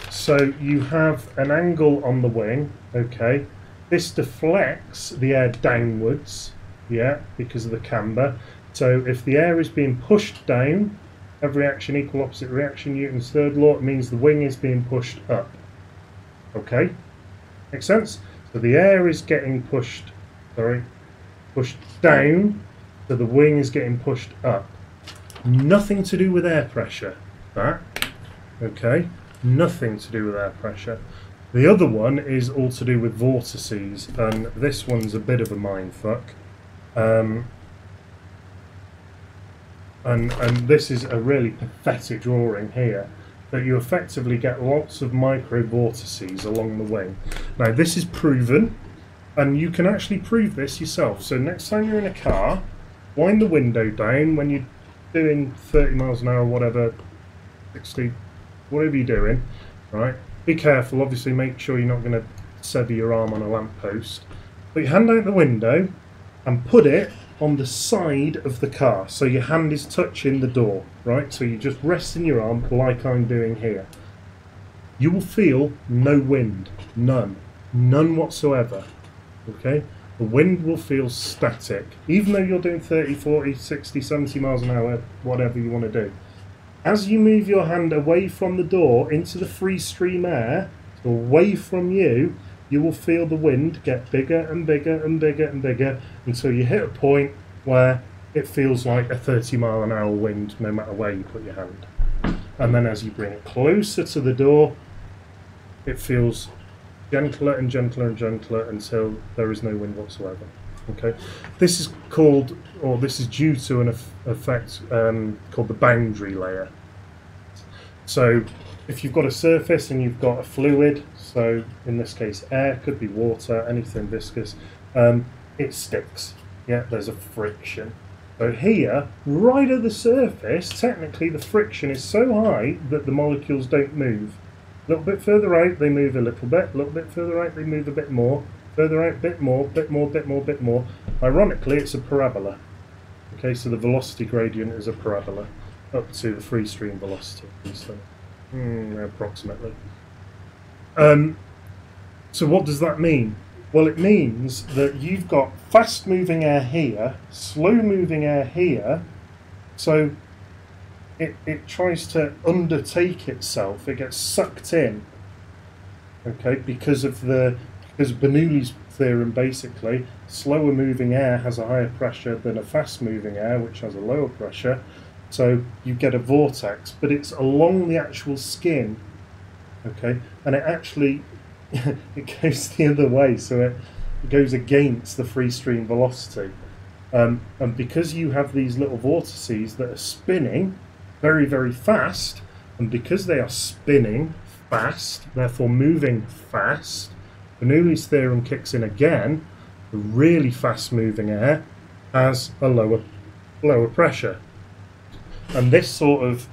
So you have an angle on the wing, okay? This deflects the air downwards, yeah, because of the camber. So if the air is being pushed down, every action equal opposite reaction, Newton's third law, it means the wing is being pushed up. Okay? Makes sense? So the air is getting pushed down, so the wing is getting pushed up. Nothing to do with air pressure, that. Okay? Nothing to do with air pressure. The other one is all to do with vortices, and this one's a bit of a mindfuck. And this is a really pathetic drawing here, that you effectively get lots of micro vortices along the wing. Now this is proven, and you can actually prove this yourself. So next time you're in a car, wind the window down when you're doing 30 miles an hour, whatever, 60, whatever you're doing, right? Be careful, obviously make sure you're not going to sever your arm on a lamppost. Put your hand out the window and put it on the side of the car, so your hand is touching the door, right? So you're just resting your arm like I'm doing here. You will feel no wind, none whatsoever, okay? The wind will feel static, even though you're doing 30, 40, 60, 70 miles an hour, whatever you want to do. As you move your hand away from the door into the free stream air, so away from you, you will feel the wind get bigger and bigger and bigger and bigger until you hit a point where it feels like a 30-mile-an-hour wind no matter where you put your hand. And then as you bring it closer to the door, it feels gentler and gentler and gentler until there is no wind whatsoever. Okay, this is called, or this is due to an effect called the boundary layer. So if you've got a surface and you've got a fluid, so in this case air, could be water, anything viscous, it sticks. Yeah, there's a friction. So here, right at the surface, technically the friction is so high that the molecules don't move. A little bit further out, they move a little bit. A little bit further out, they move a bit more. Further out, bit more, bit more, bit more, bit more. Ironically, it's a parabola. Okay, so the velocity gradient is a parabola up to the free stream velocity. So, approximately. So what does that mean? Well, it means that you've got fast-moving air here, slow-moving air here, so it tries to undertake itself. It gets sucked in, okay, because Bernoulli's theorem, basically, slower moving air has a higher pressure than a fast-moving air, which has a lower pressure, so you get a vortex, but it's along the actual skin, okay, and it actually it goes the other way, so it goes against the free stream velocity, and because you have these little vortices that are spinning very, very fast, and because they are spinning fast, therefore moving fast, Bernoulli's theorem kicks in again. The really fast moving air has a lower pressure, and this sort of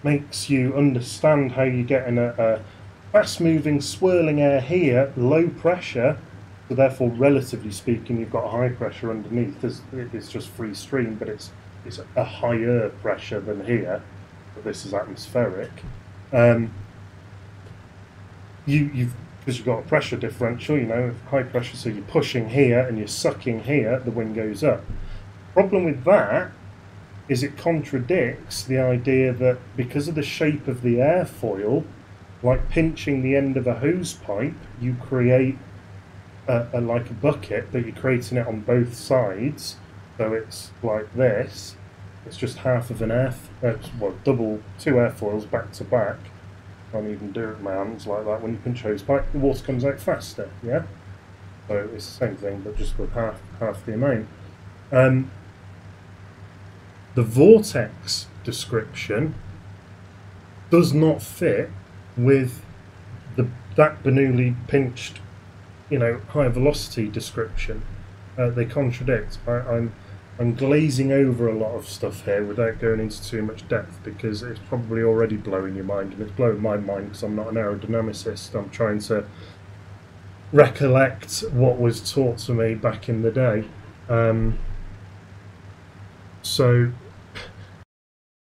makes you understand how you're getting a fast moving swirling air here, low pressure, so therefore relatively speaking you've got a high pressure underneath. It's just free stream, but it's a higher pressure than here, but this is atmospheric. Because you've got a pressure differential, you know, high pressure, so you're pushing here and you're sucking here, the wing goes up. Problem with that is it contradicts the idea that because of the shape of the airfoil, like pinching the end of a hose pipe, you create like a bucket, that you're creating it on both sides, so it's like this. It's just half of an double, two airfoils back to back. Can't even do it with my hands like that. When you pinch hose pipe, the water comes out faster, yeah? So it's the same thing, but just with half the amount. The vortex description does not fit with that Bernoulli pinched, you know, high velocity description. They contradict. I'm glazing over a lot of stuff here without going into too much depth, because it's probably already blowing your mind, and it's blowing my mind because I'm not an aerodynamicist. I'm trying to recollect what was taught to me back in the day. So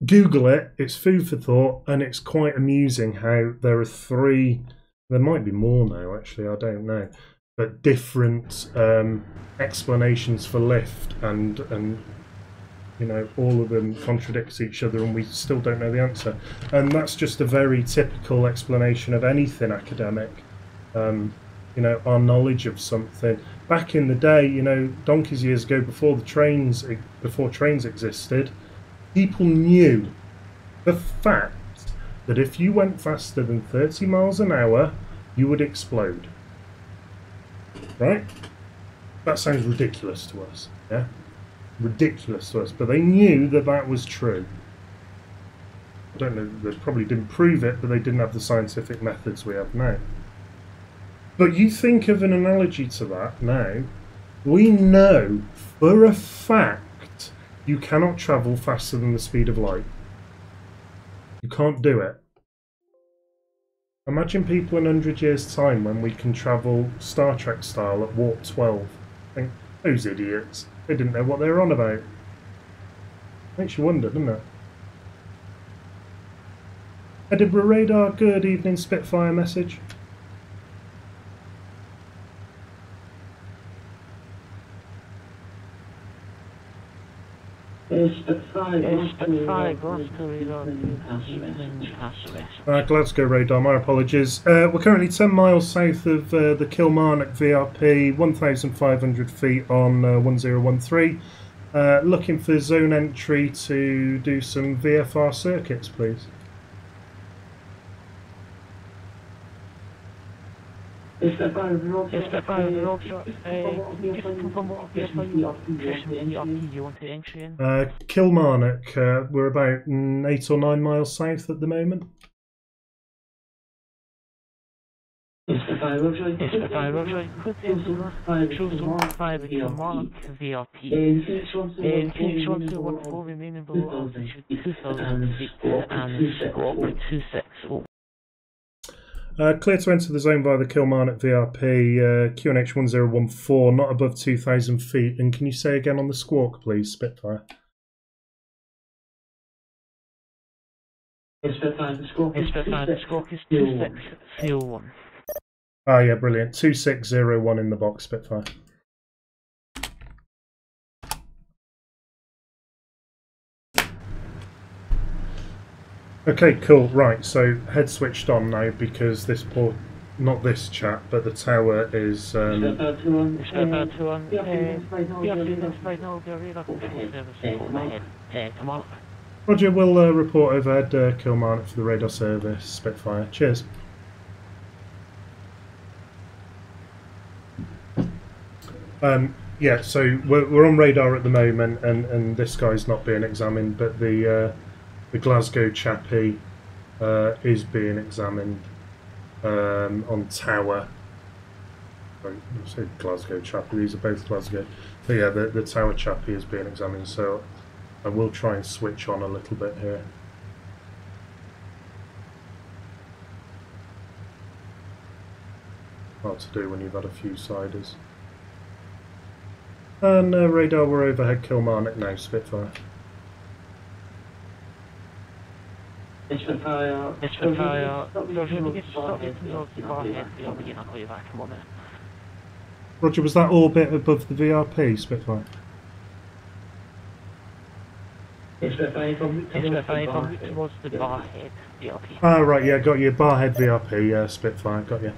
Google it, it's food for thought, and it's quite amusing how there are there might be more now actually, I don't know, but different explanations for lift, and you know, all of them contradict each other, and we still don't know the answer. And that's just a very typical explanation of anything academic. You know, our knowledge of something. Back in the day, you know, donkey's years ago, before trains existed, people knew the fact that if you went faster than 30 miles an hour, you would explode. Right? That sounds ridiculous to us, yeah? Ridiculous to us, but they knew that that was true. I don't know, they probably didn't prove it, but they didn't have the scientific methods we have now. But you think of an analogy to that now, we know for a fact you cannot travel faster than the speed of light. You can't do it. Imagine people in 100 years' time when we can travel Star Trek style at warp 12. Think, those idiots, they didn't know what they were on about. Makes you wonder, doesn't it? Edinburgh radar, good evening, Spitfire message. Glasgow radar, my apologies. We're currently 10 miles south of the Kilmarnock VRP, 1,500 feet on 1013. Looking for zone entry to do some VFR circuits, please. Kilmarnock, we're about 8 or 9 miles south at the moment. Clear to enter the zone via the Kilmarnock VRP, QNH 1014, not above 2,000 feet. And can you say again on the squawk, please, Spitfire? Spitfire, the squawk is 2601. Ah, yeah, brilliant. 2601 in the box, Spitfire. Okay, cool. Right, so head switched on now because this port, not this chap, but the tower is. Roger, we'll report overhead Kilmarnock for the radar service, Spitfire. Cheers. Yeah, so we're on radar at the moment, and this guy's not being examined, but the Glasgow chappie is being examined on tower. Sorry, I say Glasgow chappie, these are both Glasgow. But yeah, the tower chappie is being examined, so I will try and switch on a little bit here. Hard to do when you've had a few ciders. And radar, we're overhead Kilmarnock now, Spitfire. It's It's the fire. Roger, if you get stop it towards the bar head, I'll call you back. Come on then. Roger, was that orbit above the VRP, Spitfire? It's the fire towards the bar head, VRP. Ah, right, yeah, got you. Barhead VRP, Spitfire, got you.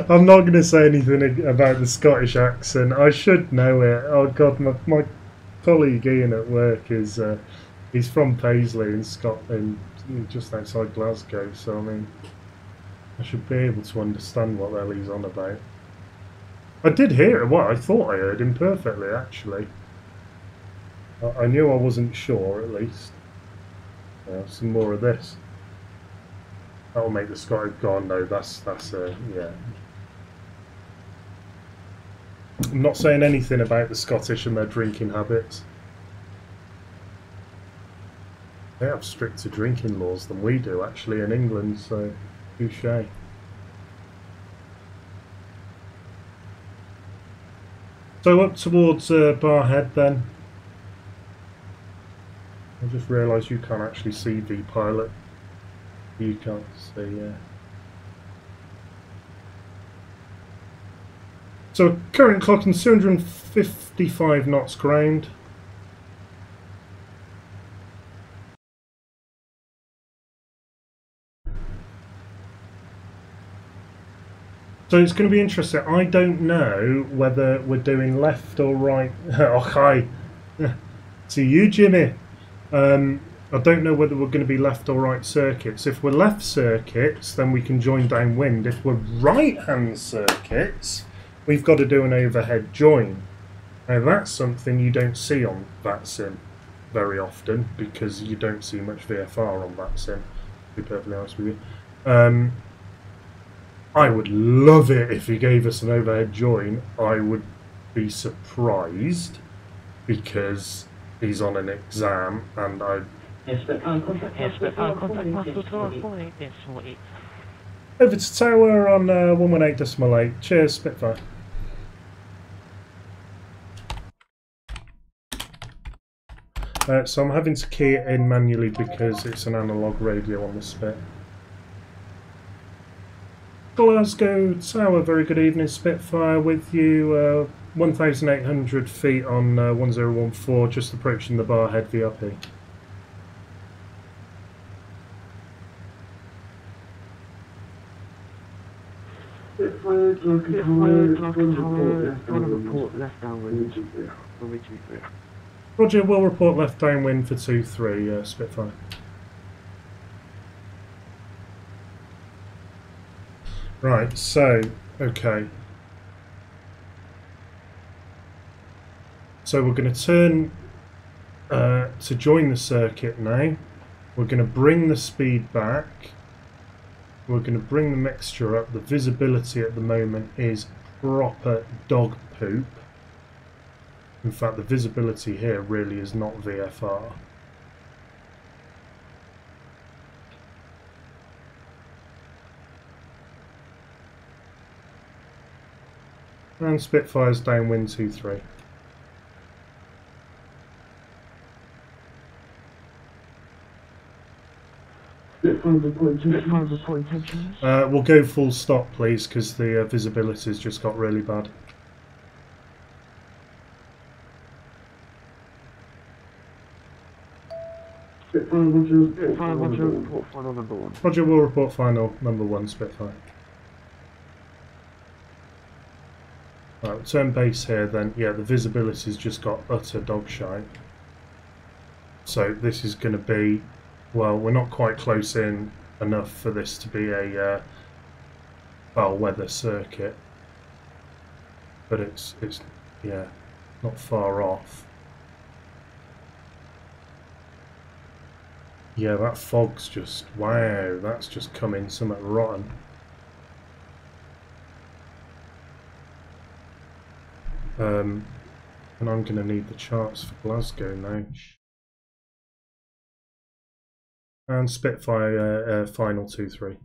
I'm not going to say anything about the Scottish accent. I should know it. Oh God, my colleague Ian at work is he's from Paisley in Scotland, just outside Glasgow. So I mean, I should be able to understand what the hell he's on about. I did hear it. Well, I thought I heard him perfectly, actually. I knew I wasn't sure, at least. Some more of this. That'll make the Scottish go on. No, that's yeah. I'm not saying anything about the Scottish and their drinking habits. They have stricter drinking laws than we do, actually, in England, so touché. So up towards Barhead then. I just realised you can't actually see V-Pilot. You can't see, yeah. So current clocking 255 knots ground. So it's going to be interesting. I don't know whether we're doing left or right. Oh, hi. To you, Jimmy. I don't know whether we're going to be left or right circuits. If we're left circuits, then we can join downwind. If we're right-hand circuits, we've got to do an overhead join. Now that's something you don't see on that sim very often because you don't see much VFR on that sim, to be perfectly honest with you. I would love it if he gave us an overhead join. I would be surprised because he's on an exam and I... Over to tower on 118.8. Cheers, Spitfire. So I'm having to key it in manually because it's an analog radio on the Spit. Glasgow Tower, very good evening, Spitfire with you. 1,800 feet on 1014, just approaching the Barhead VRP. Roger, we'll report left downwind for 2-3, Spitfire. Right, so, okay. So we're going to turn to join the circuit now. We're going to bring the speed back. We're going to bring the mixture up. The visibility at the moment is proper dog poop. In fact, the visibility here really is not VFR. And Spitfire's downwind 2-3. We'll go full stop, please, because the visibility's just got really bad. Roger, we'll report final number 1, Spitfire. Right, turn base here then. Yeah, the visibility's just got utter dog shite. So this is going to be, well, we're not quite close in enough for this to be a foul weather circuit, but it's yeah, not far off. Yeah, that fog's just, wow, that's just come in something rotten. And I'm going to need the charts for Glasgow now. And Spitfire final 2-3.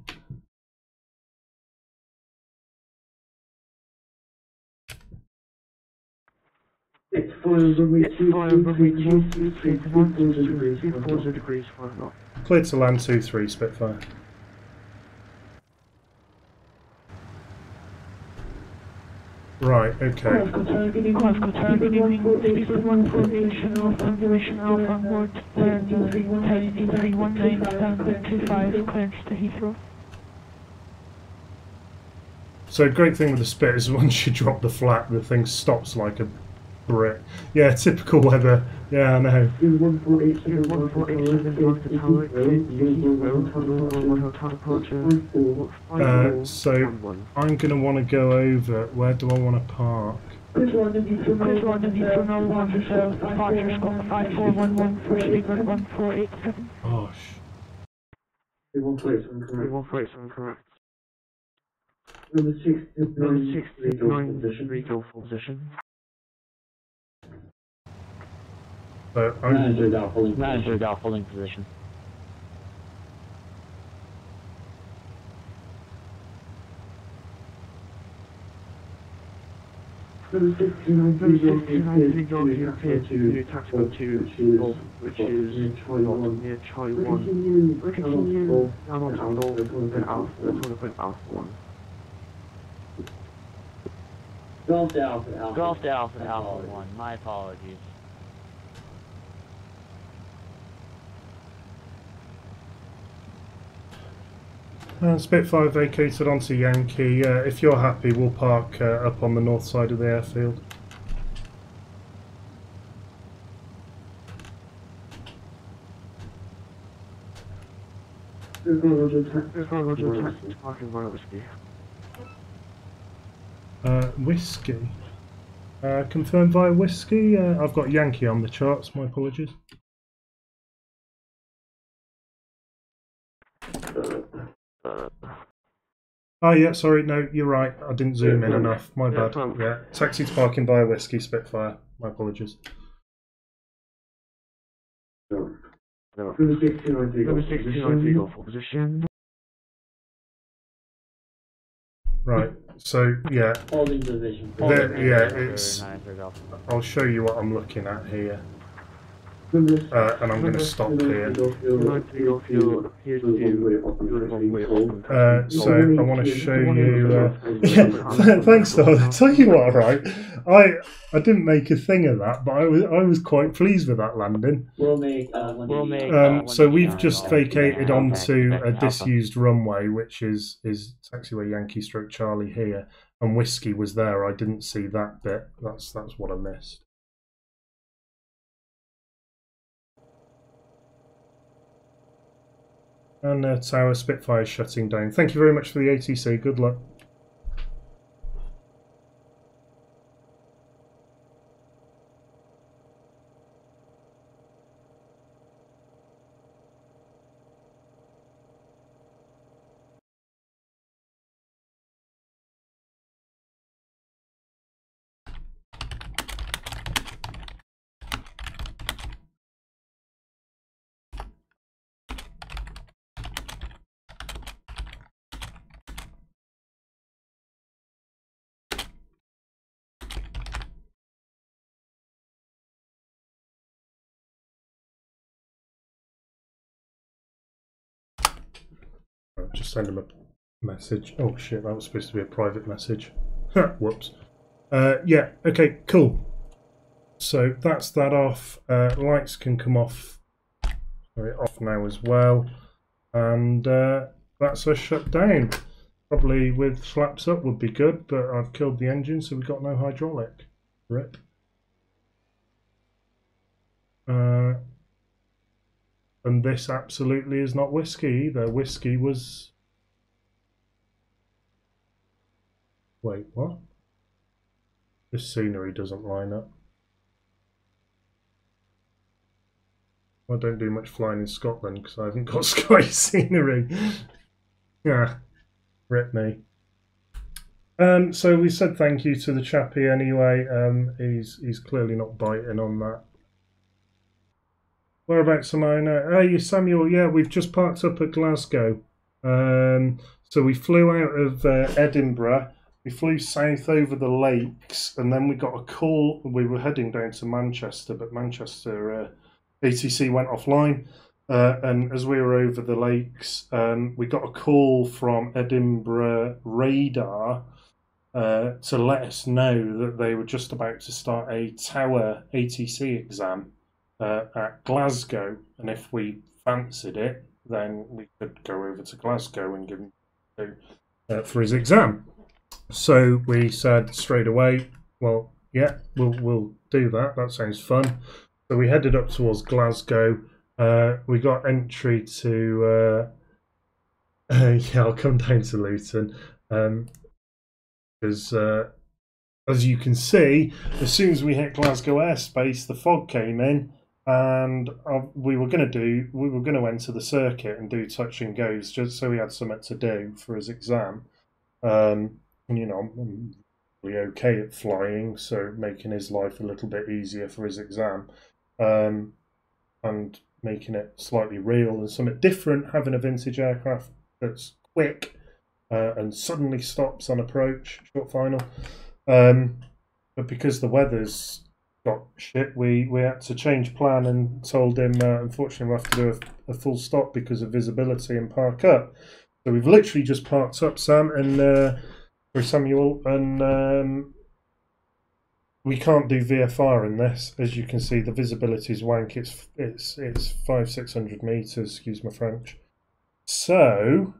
It's flying runway 233, 40 degrees, 5 knots. Cleared to land 2-3 Spitfire. Right, okay. I've got targeting, speed 148, confirmation Alpha, Ward, 319, standard 25, clearance to Heathrow. So great thing with the Spit is once you drop the flap, the thing stops like a brick. Yeah, typical weather. Yeah, I know. So I'm going to want to go over. Where do I want to park? Gosh. 147 correct. Number 69 position, regal full position. So I'm Manager Dow holding position. Number 69 regal appear to tactical 2, which is near Charlie 1. Continue down on angle, then Alpha 1. Golf to Alpha 1, my apologies. Spitfire vacated onto Yankee. If you're happy, we'll park up on the north side of the airfield. Whiskey. Confirmed via Whiskey. I've got Yankee on the charts, my apologies. Oh yeah, sorry, no, you're right. I didn't zoom in enough. My bad. Yeah, taxi to parking via Whiskey, Spitfire. My apologies. Number 69 regal full position. Right, so yeah, Holding position. yeah, it's. I'll show you what I'm looking at here. And I'm going to stop here. So I want to show you. Thanks, though. I'll tell you what, right? I didn't make a thing of that, but I was quite pleased with that landing. So we've just vacated onto a disused runway, which is taxiway Yankee / Charlie here, and Whiskey was there. I didn't see that bit. That's what I missed. And Tower Spitfire shutting down. Thank you very much for the ATC. Good luck. Just send him a message. Oh shit, that was supposed to be a private message. Whoops. Yeah, okay, cool. So that's that off. Lights can come off. Sorry, off now as well. And that's us shut down. Probably with flaps up would be good, but I've killed the engine, so we've got no hydraulic. Rip. And this absolutely is not Whiskey either. Whiskey was... Wait, what? This scenery doesn't line up. I don't do much flying in Scotland because I haven't got sky scenery. Yeah, rip me. So we said thank you to the chappie anyway. He's clearly not biting on that. Whereabouts am I now? Hey, Samuel, yeah, we've just parked up at Glasgow. So we flew out of Edinburgh We flew south over the lakes, and then we got a call. We were heading down to Manchester, but Manchester ATC went offline. And as we were over the lakes, we got a call from Edinburgh radar to let us know that they were just about to start a tower ATC exam at Glasgow, and if we fancied it, then we could go over to Glasgow and give him for his exam. So we said straight away, well, yeah, we'll do that. That sounds fun. So we headed up towards Glasgow. We got entry to yeah, I'll come down to Luton because as you can see, as soon as we hit Glasgow airspace, the fog came in, and we were going to enter the circuit and do touch and goes just so he had something to do for his exam. And you know, I'm really okay at flying, so making his life a little bit easier for his exam, and making it slightly real and something different, having a vintage aircraft that's quick and suddenly stops on approach, short final. But because the weather's got shit, we had to change plan and told him, unfortunately, we'll have to do a full stop because of visibility and park up. So we've literally just parked up, Sam and Samuel, and we can't do VFR in this. As you can see, the visibility is wank. It's 500-600 meters. Excuse my French. So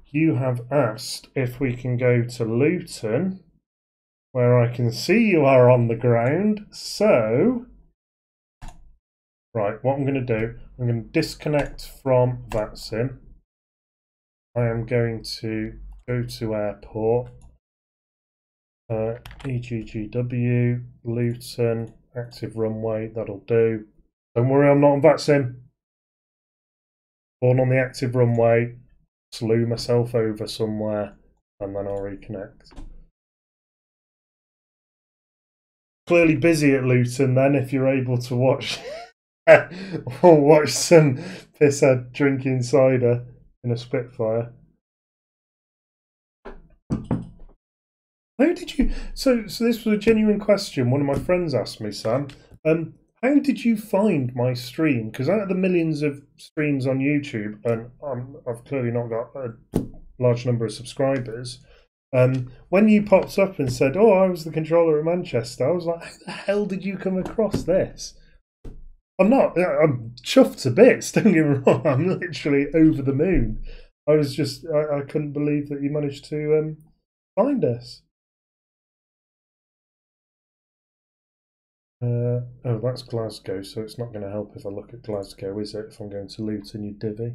you have asked if we can go to Luton, where I can see you are on the ground. So, right, what I'm going to do, I'm going to disconnect from VATSIM. I am going to go to airport. EGGW, Luton, active runway, that'll do. Don't worry, I'm not on VATSIM. Born on the active runway, slew myself over somewhere, and then I'll reconnect. Clearly busy at Luton then, if you're able to watch or watch some pisshead drinking cider in a Spitfire. How did you? So this was a genuine question. One of my friends asked me, Sam. How did you find my stream? Because out of the millions of streams on YouTube, and I've clearly not got a large number of subscribers. When you popped up and said, "Oh, I was the controller at Manchester," I was like, "How the hell did you come across this?" I'm chuffed to bits. Don't get me wrong. I'm literally over the moon. I couldn't believe that you managed to find us. Oh, that's Glasgow, so it's not going to help if I look at Glasgow, is it? If I'm going to Luton, you divvy.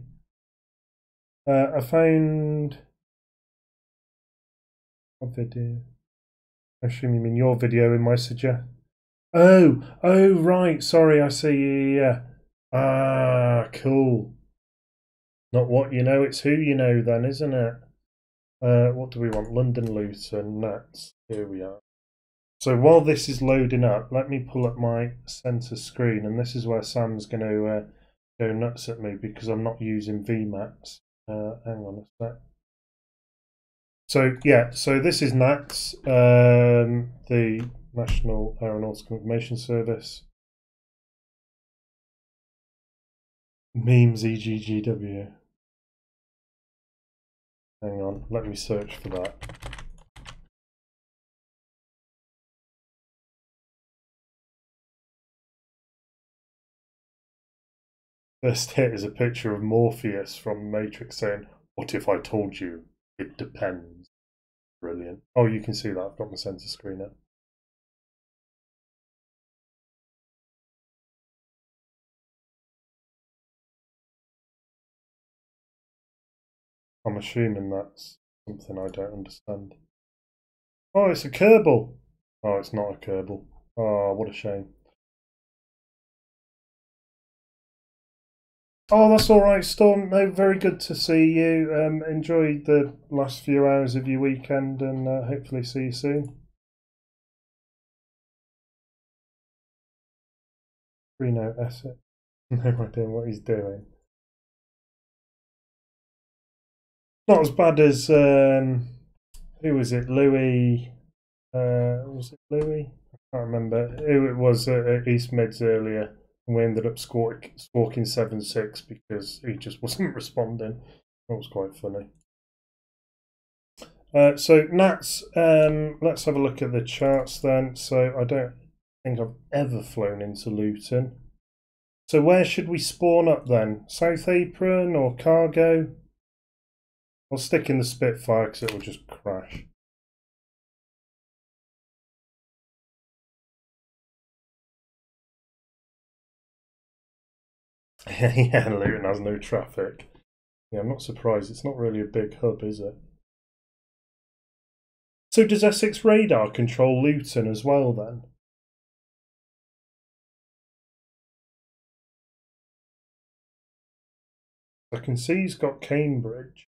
I found a video. I assume you mean your video in my suggest. Oh, right. Sorry, I see. Yeah. Ah, cool. Not what you know, it's who you know, then, isn't it? What do we want? London, Luton, Nats. Here we are. So while this is loading up, let me pull up my centre screen, and this is where Sam's going to go nuts at me because I'm not using VMAX. Hang on a sec. So yeah, so this is NATS, the National Aeronautical Information Service. Memes EGGW. Hang on, let me search for that. First hit is a picture of Morpheus from Matrix saying, "What if I told you? It depends." Brilliant. Oh, you can see that. I've got my centre screen up. I'm assuming that's something I don't understand. Oh, it's a Kerbal. Oh, it's not a Kerbal. Oh, what a shame. Oh, that's all right, Storm. No, very good to see you. Enjoy the last few hours of your weekend, and hopefully see you soon. Reno Essex. No idea what he's doing. Not as bad as Who was it? Louis? Was it Louis? I can't remember who it was at East Mids earlier. And we ended up squawking 7-6 because he just wasn't responding. That was quite funny. So Nats, let's have a look at the charts then. So I don't think I've ever flown into Luton. So where should we spawn up then? South Apron or cargo? I'll stick in the Spitfire because it will just crash. Yeah, Luton has no traffic. Yeah, I'm not surprised. It's not really a big hub, is it? So does Essex Radar control Luton as well then? I can see he's got Cambridge.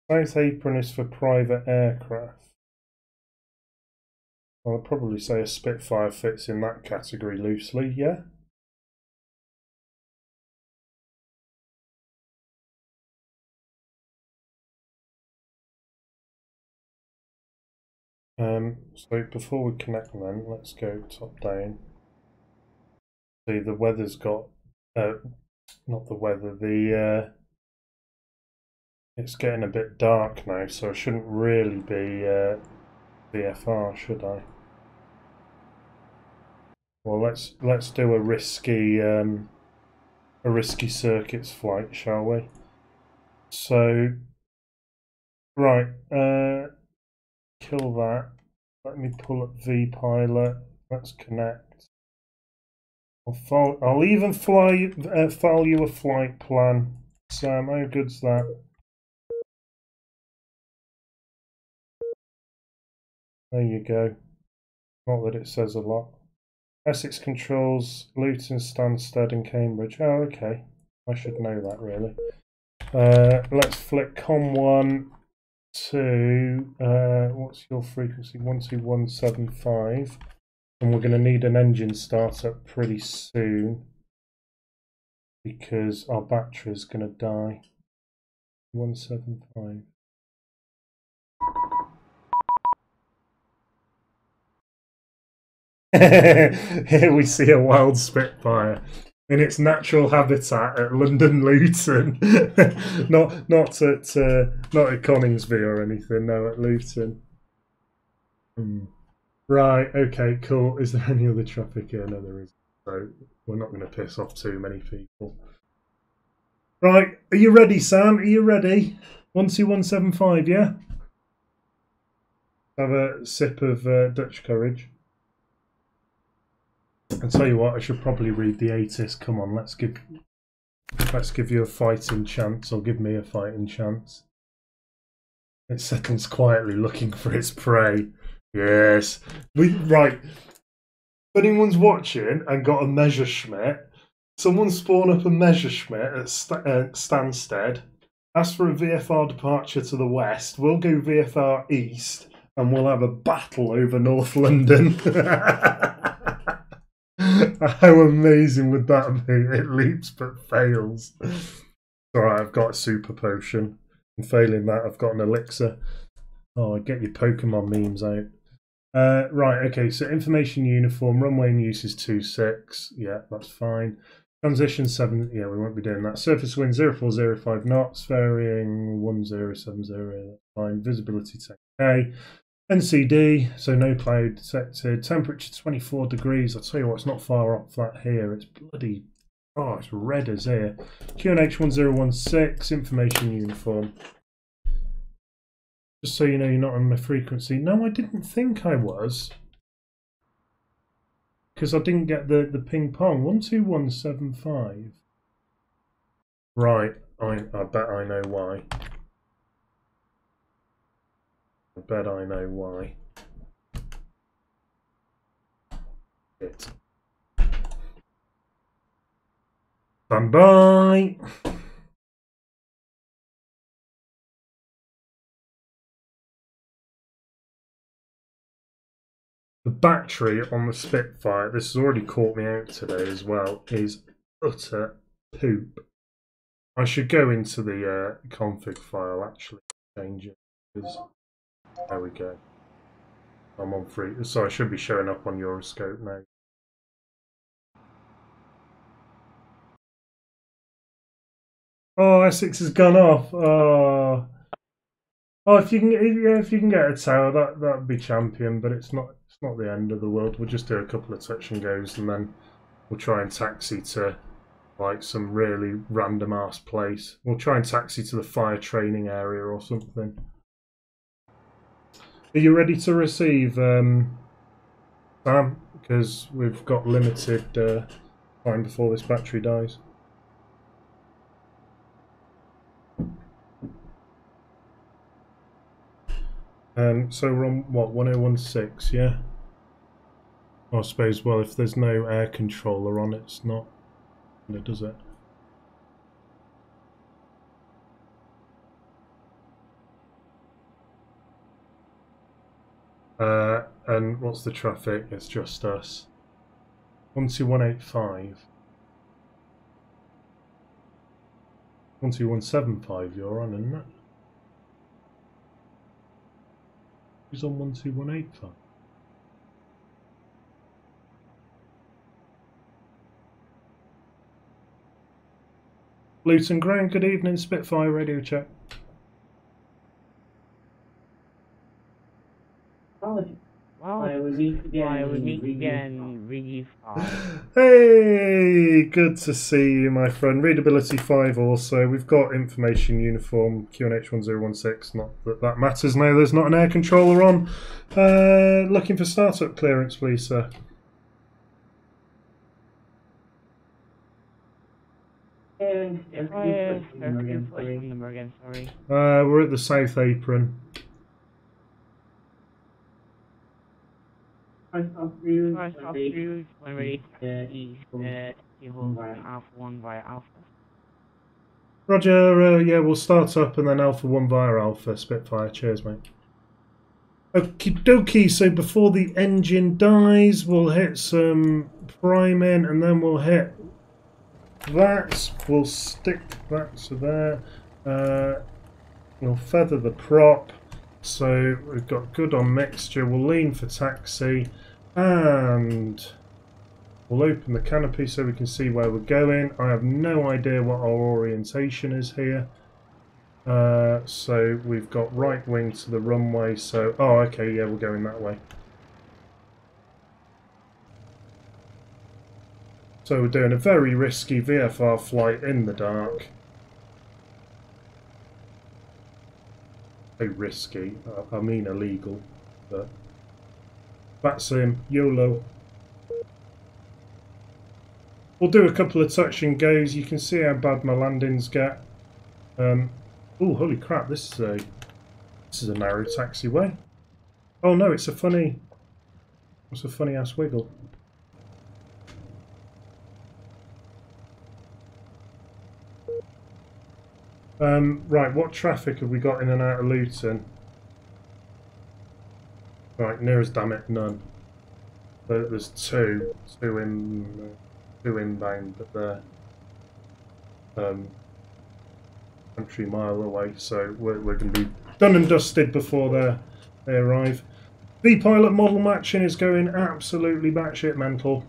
South Apron is for private aircraft. I'll probably say a Spitfire fits in that category loosely, yeah? So before we connect then, let's go top down. See, the weather's got, not the weather, it's getting a bit dark now, so I shouldn't really be VFR, should I? Well, let's do a risky circuits flight, shall we? So, right, kill that. Let me pull up VPilot. Let's connect. I'll even file you a flight plan. Sam, how good's that? There you go. Not that it says a lot. Essex controls Luton, Stansted and Cambridge. Oh, okay. I should know that, really. Let's flick COM1 to, what's your frequency? 12175. And we're going to need an engine startup pretty soon because our battery is going to die. 175. Here we see a wild Spitfire in its natural habitat at London Luton. not at Coningsby or anything. No, at Luton. Right. Okay. Cool. Is there any other traffic here? No, there isn't. So we're not going to piss off too many people. Right. Are you ready, Sam? Are you ready? 12175. Yeah. Have a sip of Dutch courage. I'll tell you what, I should probably read the ATIS. Come on, let's give you a fighting chance, or give me a fighting chance. It settles quietly, looking for its prey. Yes. Right. If anyone's watching and got a Messerschmitt, someone spawn up a Messerschmitt at Stansted, ask for a VFR departure to the west, we'll go VFR east, and we'll have a battle over North London. How amazing would that be? It leaps but fails. Alright, I've got a super potion. And failing that, I've got an elixir. Oh, get your Pokemon memes out. Right, okay, so information uniform, runway in use is 26. Yeah, that's fine. Transition 7, yeah, we won't be doing that. Surface wind 0405 knots, varying 1070, that's fine. Visibility 10k. NCD, so no cloud detected. Temperature 24 degrees. I'll tell you what, it's not far off that here. It's bloody, oh, it's red as here. QNH 1016, information uniform. Just so you know, you're not on my frequency. No, I didn't think I was. Because I didn't get the ping pong. 12175. Right, I bet I know why. I bet I know why. It. Stand by. The battery on the Spitfire, this has already caught me out today as well, is utter poop. I should go into the config file actually, change it. There we go. I'm on free, so I should be showing up on Euroscope now. Oh, Essex has gone off. Oh, if you can get a tower, that'd be champion. But it's not the end of the world. We'll just do a couple of touch and goes, and then we'll try and taxi to like some really random ass place. We'll try and taxi to the fire training area or something. Are you ready to receive, Sam? Because we've got limited time before this battery dies. So we're on what, 1016, yeah? I suppose, well, if there's no air controller on, it's not, does it? And what's the traffic? It's just us. 12185. 12175 you're on, isn't it? Who's on 12185? Luton Ground, good evening, Spitfire radio check. I would meet again, really far. Hey, good to see you, my friend. Readability 5 also. We've got information uniform, QNH 1016. Not that that matters now, there's not an air controller on. Looking for startup clearance, please, sir. Sorry. We're at the South Apron. First off, when ready, Alpha 1 via Alpha. Roger, yeah, we'll start up and then Alpha 1 via Alpha, Spitfire. Cheers, mate. Okie dokie, so before the engine dies, we'll hit some priming and then we'll hit that. We'll stick that to there. We'll feather the prop. So we've got good on mixture. We'll lean for taxi and we'll open the canopy so we can see where we're going. I have no idea what our orientation is here. So we've got right wing to the runway. So, oh, okay, yeah, we're going that way. So we're doing a very risky VFR flight in the dark. Risky, I mean illegal, but that's him, YOLO. We'll do a couple of touch and goes. You can see how bad my landings get. Oh, holy crap! This is a narrow taxiway. Oh no, it's a funny ass wiggle. Right, what traffic have we got in and out of Luton? Right, nearest, damn it, none. There's two inbound, but they're country mile away, so we're going to be done and dusted before they arrive. The pilot model matching is going absolutely batshit mental.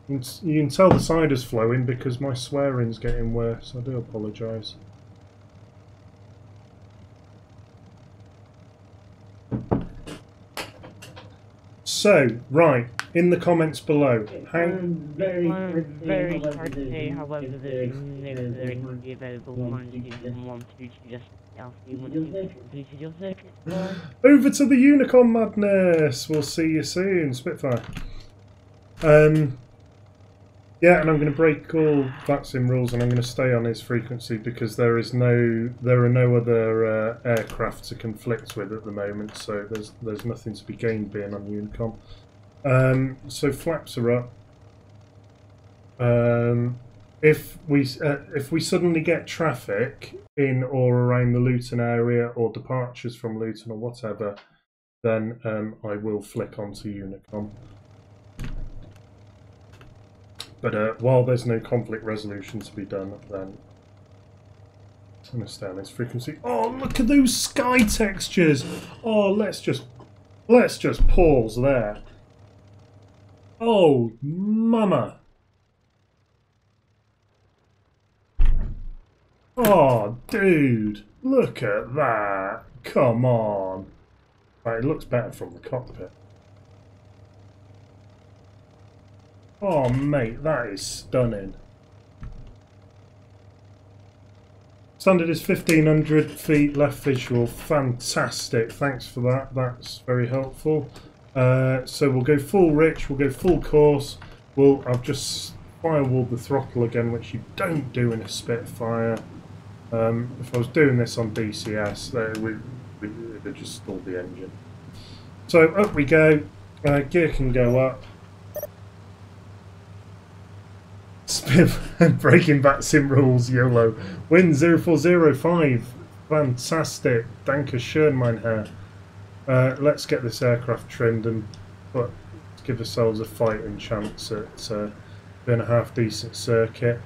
You can tell the cider's flowing because my swearing's getting worse. I do apologise. So, right, in the comments below, how... very hard to say, however, there can be available ones you want to just over to the Unicorn Madness! We'll see you soon, Spitfire. Yeah, and I'm going to break all VATSIM rules and I'm going to stay on his frequency because there are no other aircraft to conflict with at the moment, so there's nothing to be gained being on Unicom. So flaps are up. If we suddenly get traffic in or around the Luton area or departures from Luton or whatever, then I will flick onto Unicom. But while there's no conflict resolution to be done, then I'm going to stay on this frequency. Oh, look at those sky textures! Oh, let's just pause there. Oh, mama! Oh, dude, look at that! Come on! Right, it looks better from the cockpit. Oh, mate, that is stunning. Standard is 1500 feet left visual. Fantastic. Thanks for that. That's very helpful. So we'll go full rich. We'll go full course. I've just firewalled the throttle again, which you don't do in a Spitfire. If I was doing this on DCS, it would just stall the engine. So up we go. Gear can go up. Breaking back sim rules, YOLO. Win 0405. Fantastic. Danke schön, mein Herr. Let's get this aircraft trimmed and let's give ourselves a fighting chance at doing a half decent circuit.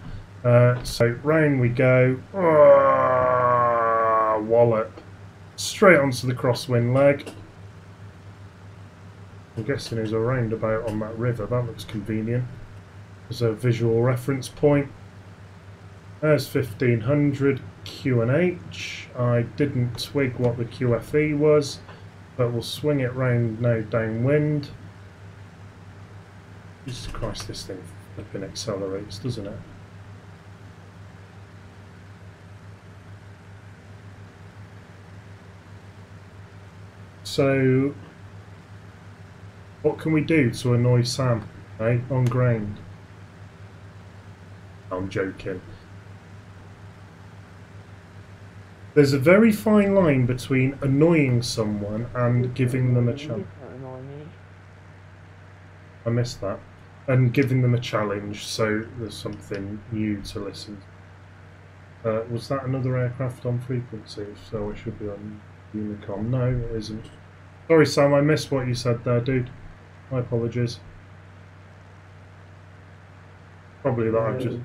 So round we go. Oh, wallop. Straight onto the crosswind leg. I'm guessing there's a roundabout on that river. That looks convenient. As a visual reference point. There's 1500 Q&H. I didn't twig what the QFE was, but we'll swing it round now downwind. Jesus Christ, this thing flipping accelerates, doesn't it? So, what can we do to annoy Sam, eh, on ground? I'm joking. There's a very fine line between annoying someone and giving them a challenge. I missed that. And giving them a challenge, so there's something new to listen to. Was that another aircraft on frequency? So it should be on Unicom. No, it isn't. Sorry, Sam, I missed what you said there, dude. My apologies. Probably that I've just...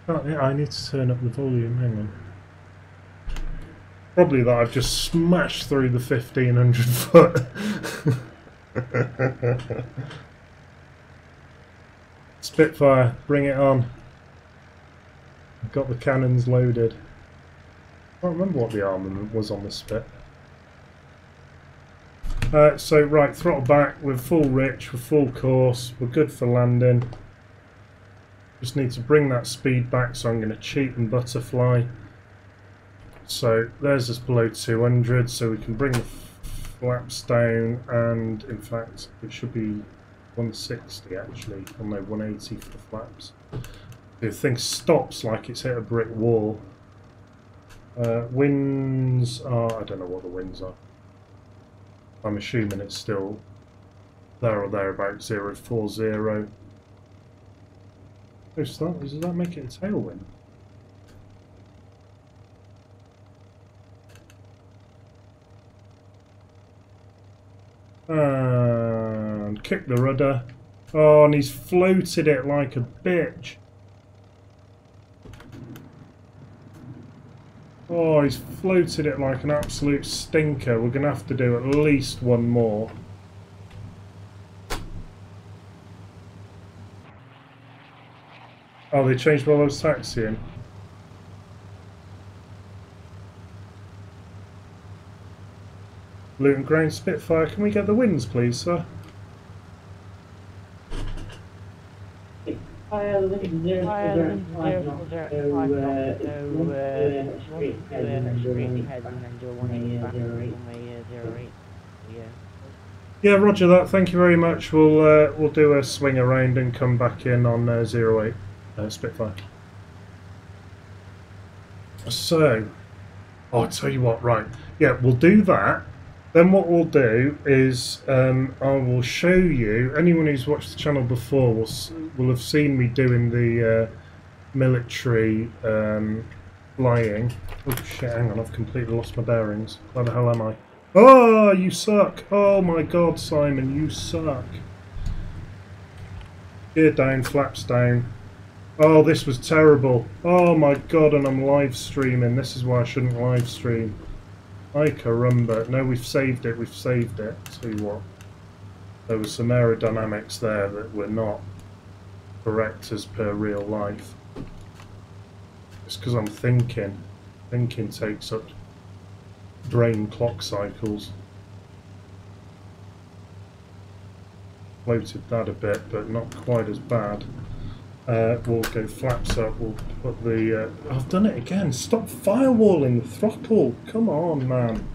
Oh, I need to turn up the volume, hang on. Probably that I've just smashed through the 1500 foot. Spitfire, bring it on. I've got the cannons loaded. I can't remember what the armament was on the Spit. So right, throttle back, we're full rich, we're full course, we're good for landing. Just need to bring that speed back, so I'm going to cheat and butterfly. So there's us below 200, so we can bring the flaps down, and in fact it should be 160 actually, or no, 180 for the flaps. The thing stops like it's hit a brick wall. Winds are, I don't know what the winds are. I'm assuming it's still there or thereabouts, 040. Does that make it a tailwind? And kick the rudder. Oh, and he's floated it like a bitch. Oh, he's floated it like an absolute stinker. We're going to have to do at least one more. Oh, they changed while I was taxiing. Luton Ground Spitfire, can we get the winds, please, sir? Yeah, roger that. Thank you very much. We'll do a swing around and come back in on 08 Spitfire. So, I'll tell you what. Right, yeah, we'll do that. Then what we'll do is I will show you, anyone who's watched the channel before will have seen me doing the military flying. Oh shit, hang on, I've completely lost my bearings. Where the hell am I? Oh, you suck. Oh my god, Simon, you suck. Gear down, flaps down. Oh, this was terrible. Oh my god, and I'm live streaming. This is why I shouldn't live stream. Ay caramba. No, we've saved it, we've saved it. Tell you what. There was some aerodynamics there that were not correct as per real life. It's because I'm thinking. Thinking takes up brain clock cycles. Floated that a bit, but not quite as bad. We'll go flaps up, we'll put the... I've done it again. Stop firewalling the throttle. Come on, man.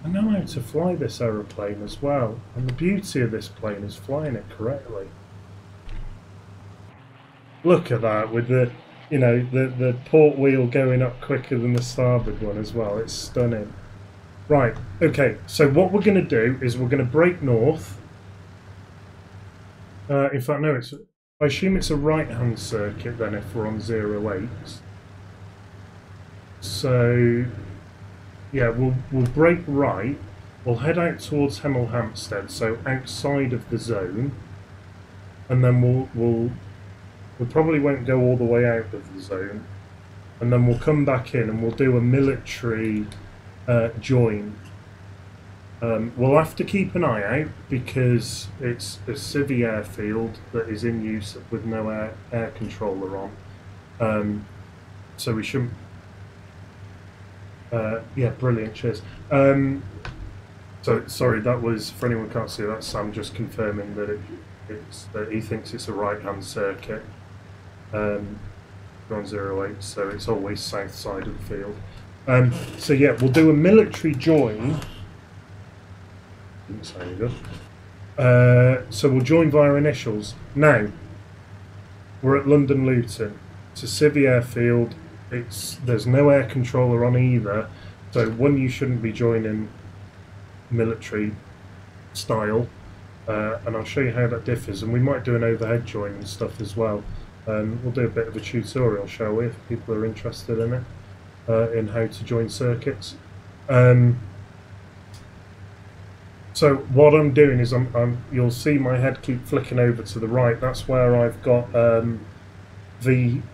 I know how to fly this aeroplane as well. And the beauty of this plane is flying it correctly. Look at that, with the, you know, the port wheel going up quicker than the starboard one as well. It's stunning. Right, okay, so what we're going to do is we're going to break north. In fact, no, I assume it's a right-hand circuit then if we're on 08. So, yeah, we'll break right. We'll head out towards Hemel Hempstead, so outside of the zone, and then we probably won't go all the way out of the zone, and then we'll come back in and we'll do a military join. We'll have to keep an eye out because it's a civvy airfield that is in use with no air controller on. So we shouldn't... yeah, brilliant, cheers. So, sorry, that was, for anyone who can't see, that's Sam just confirming that that he thinks it's a right-hand circuit. On 08, so it's always south side of the field. So yeah, we'll do a military join. Didn't sound good. So we'll join via initials. Now, we're at London Luton. It's a civvy airfield. There's no air controller on either. So one, you shouldn't be joining military style. And I'll show you how that differs. And we might do an overhead join and stuff as well. We'll do a bit of a tutorial, shall we, if people are interested in it, in how to join circuits. So what I'm doing is you'll see my head keep flicking over to the right. That's where I've got the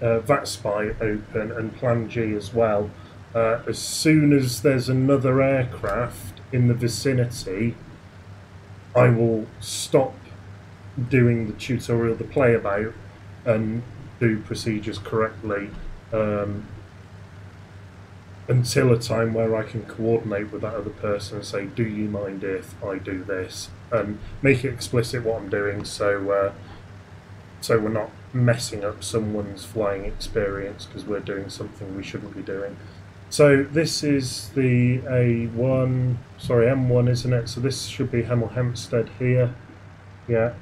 VATSPY open and Plan G as well. As soon as there's another aircraft in the vicinity, I will stop doing the tutorial, the play about, and do procedures correctly until a time where I can coordinate with that other person and say, do you mind if I do this? And make it explicit what I'm doing, so so we're not messing up someone's flying experience because we're doing something we shouldn't be doing. So this is the M1, isn't it? So this should be Hemel Hempstead here. Yeah.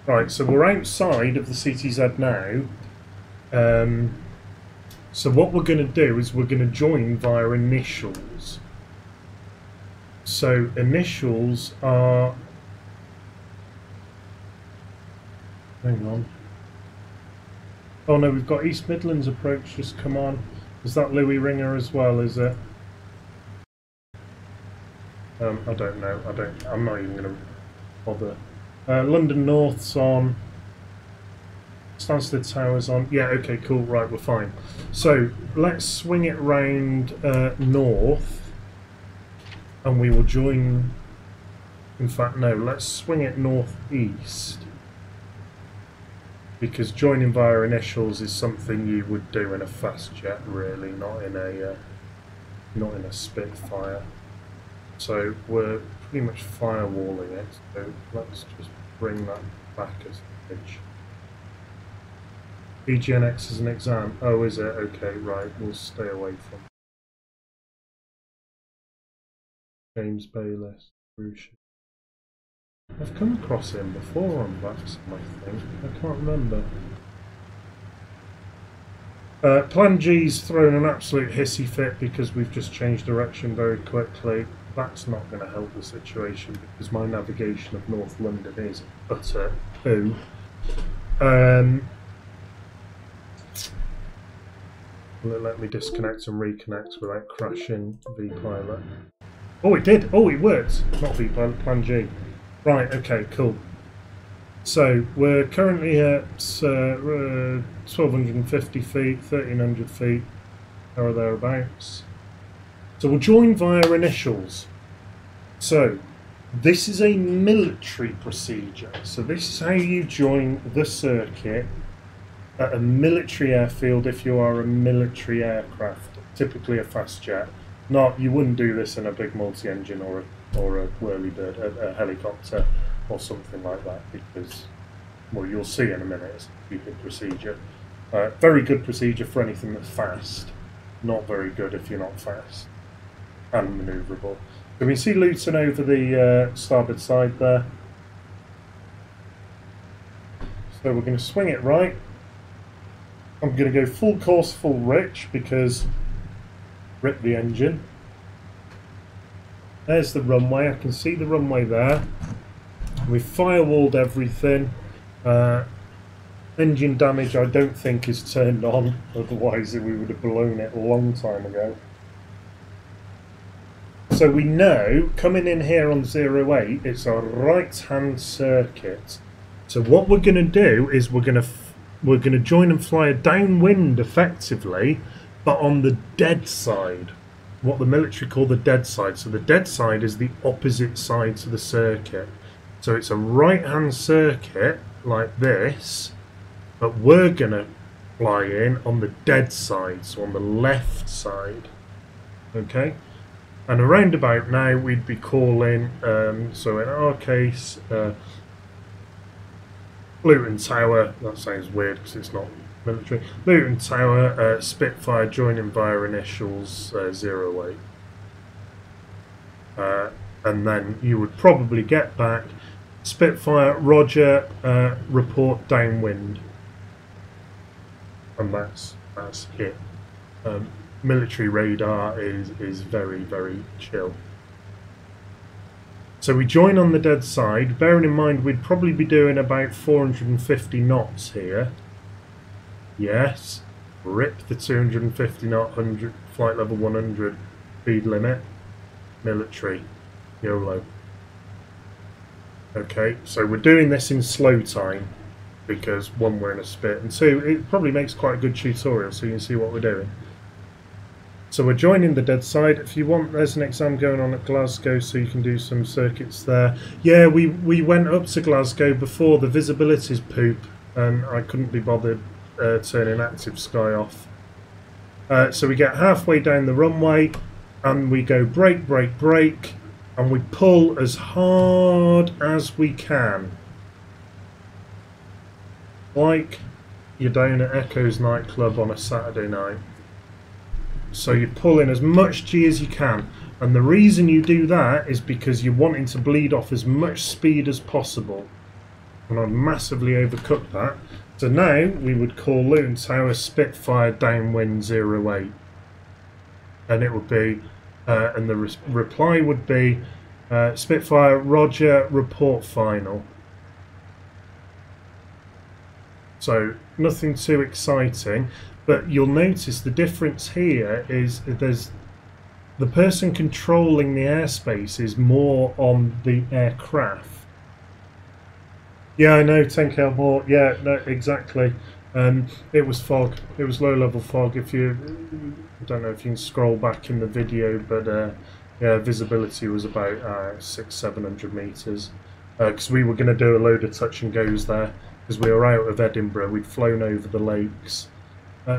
Right, so we're outside of the CTZ now. So what we're going to do is we're going to join via initials. So initials are... Hang on. Oh no, we've got East Midlands approach just come on. Is that Louis Ringer as well, is it? I don't know. I'm not even going to bother. London North's on. Stansted Tower's on. Yeah, okay, cool. Right, we're fine. So let's swing it round north, and we will join. In fact, no. Let's swing it northeast, because joining via initials is something you would do in a fast jet, really, not in a Spitfire. So we're pretty much firewalling it. So let's just bring that back as an edge. EGNX is an exam. Oh, is it? Okay, right. We'll stay away from James Bayliss. I've come across him before on Vaxxam, I think. I can't remember. Plan G's thrown an absolute hissy fit because we've just changed direction very quickly. That's not going to help the situation because my navigation of North London is utter poo. Will it let me disconnect and reconnect without crashing vPilot? Oh, it did! Oh, it worked! Not vPilot, Plan G. Right, okay, cool. So, we're currently at 1,250 feet, 1,300 feet, or thereabouts. So we'll join via initials. So, this is a military procedure. So this is how you join the circuit at a military airfield if you are a military aircraft, typically a fast jet. You wouldn't do this in a big multi-engine or a whirlybird, a helicopter or something like that, because, well, you'll see in a minute, it's a stupid procedure. Very good procedure for anything that's fast, not very good if you're not fast and manoeuvrable. So we see Luton over the starboard side there. So we're going to swing it right. I'm going to go full course, full rich, because rip the engine. There's the runway. I can see the runway there. We've firewalled everything. Engine damage I don't think is turned on, otherwise we would have blown it a long time ago. So we know, coming in here on 08, it's a right-hand circuit. So what we're going to do is we're going to join and fly a downwind effectively, but on the dead side, what the military call the dead side. So the dead side is the opposite side to the circuit. So it's a right-hand circuit like this, but we're going to fly in on the dead side, so on the left side. Okay? And around about now we'd be calling, so in our case, Luton Tower, that sounds weird because it's not military, Luton Tower, Spitfire joining via initials 08. And then you would probably get back, Spitfire, Roger, report downwind. And that's it. Military radar is very, very chill. So we join on the dead side, bearing in mind we'd probably be doing about 450 knots here. Yes, rip the 250 knot, 100 flight level 100 speed limit. Military, YOLO. Okay, so we're doing this in slow time because one, we're in a spit, and two, it probably makes quite a good tutorial so you can see what we're doing. So we're joining the dead side. If you want, there's an exam going on at Glasgow, so you can do some circuits there. Yeah, we went up to Glasgow before. The visibility's poop, and I couldn't be bothered turning active sky off. So we get halfway down the runway, and we go brake, brake, brake, and we pull as hard as we can. Like you're down at Echo's nightclub on a Saturday night. So you pull in as much G as you can, and the reason you do that is because you're wanting to bleed off as much speed as possible. And I've massively overcooked that. So now we would call Luton Tower Spitfire downwind 08, and it would be, and the reply would be Spitfire Roger, report final. So nothing too exciting. But you'll notice the difference here is there's the person controlling the airspace is more on the aircraft. Yeah, I know, 10 more. Yeah, no, exactly. It was fog. It was low-level fog. I don't know if you can scroll back in the video, but yeah, visibility was about 600-700 meters. Because we were going to do a load of touch and goes there, because we were out of Edinburgh. We'd flown over the lakes.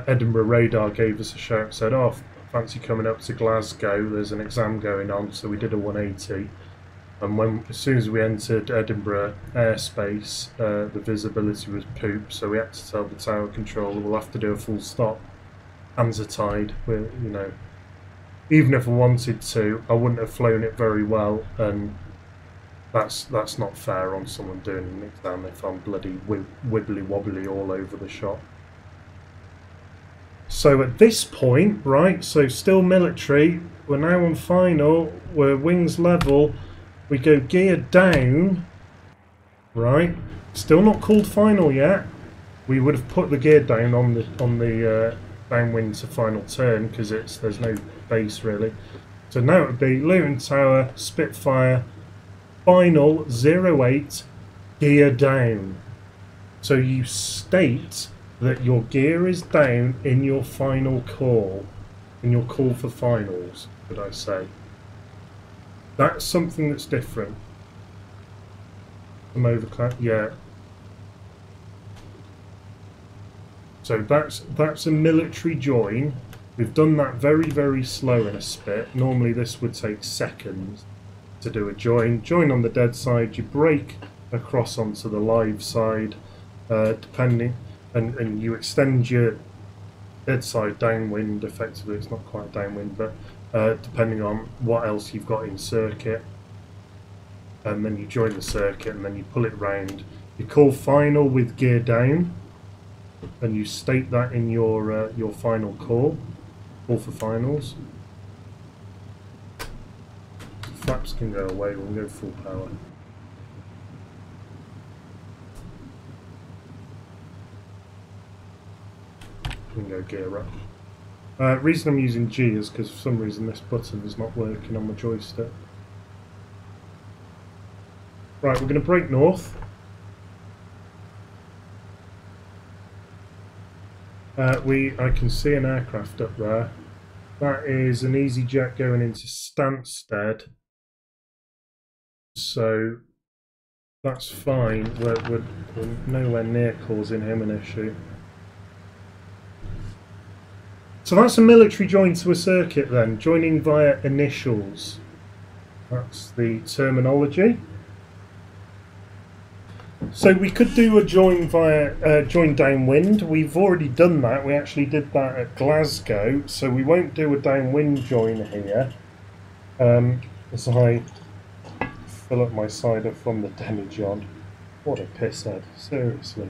Edinburgh radar gave us a shout and said, oh, fancy coming up to Glasgow, there's an exam going on, so we did a 180. And as soon as we entered Edinburgh airspace, the visibility was poop, so we had to tell the tower controller we'll have to do a full stop. Hands are tied. Even if I wanted to, I wouldn't have flown it very well, and that's not fair on someone doing an exam if I'm bloody wibbly wobbly all over the shop. So at this point, right, so still military, we're now on final, we're wings level, we go gear down, right, still not called final yet. We would have put the gear down on the downwind to final turn because there's no base really. So now it would be Luton Tower, Spitfire, final 08, gear down. So you state that your gear is down in your final call, in your call for finals, should I say. That's something that's different. From overclass, yeah. So that's a military join. We've done that very, very slow in a spit. Normally this would take seconds to do a join. Join on the dead side, you break across onto the live side, depending, and you extend your dead side downwind. Effectively, it's not quite downwind, but depending on what else you've got in circuit. And then you join the circuit, and then you pull it round. You call final with gear down, and you state that in your final call for finals. Flaps can go away. We'll go full power. We can go gear up. Reason I'm using G is because for some reason this button is not working on the joystick. Right, we're going to break north. I can see an aircraft up there. That is an EasyJet going into Stansted. So that's fine. We're nowhere near causing him an issue. So that's a military join to a circuit then, joining via initials. That's the terminology. So we could do a join via join downwind. We've already done that. We actually did that at Glasgow. So we won't do a downwind join here. As I fill up my cider from the demijohn. What a pisshead, seriously.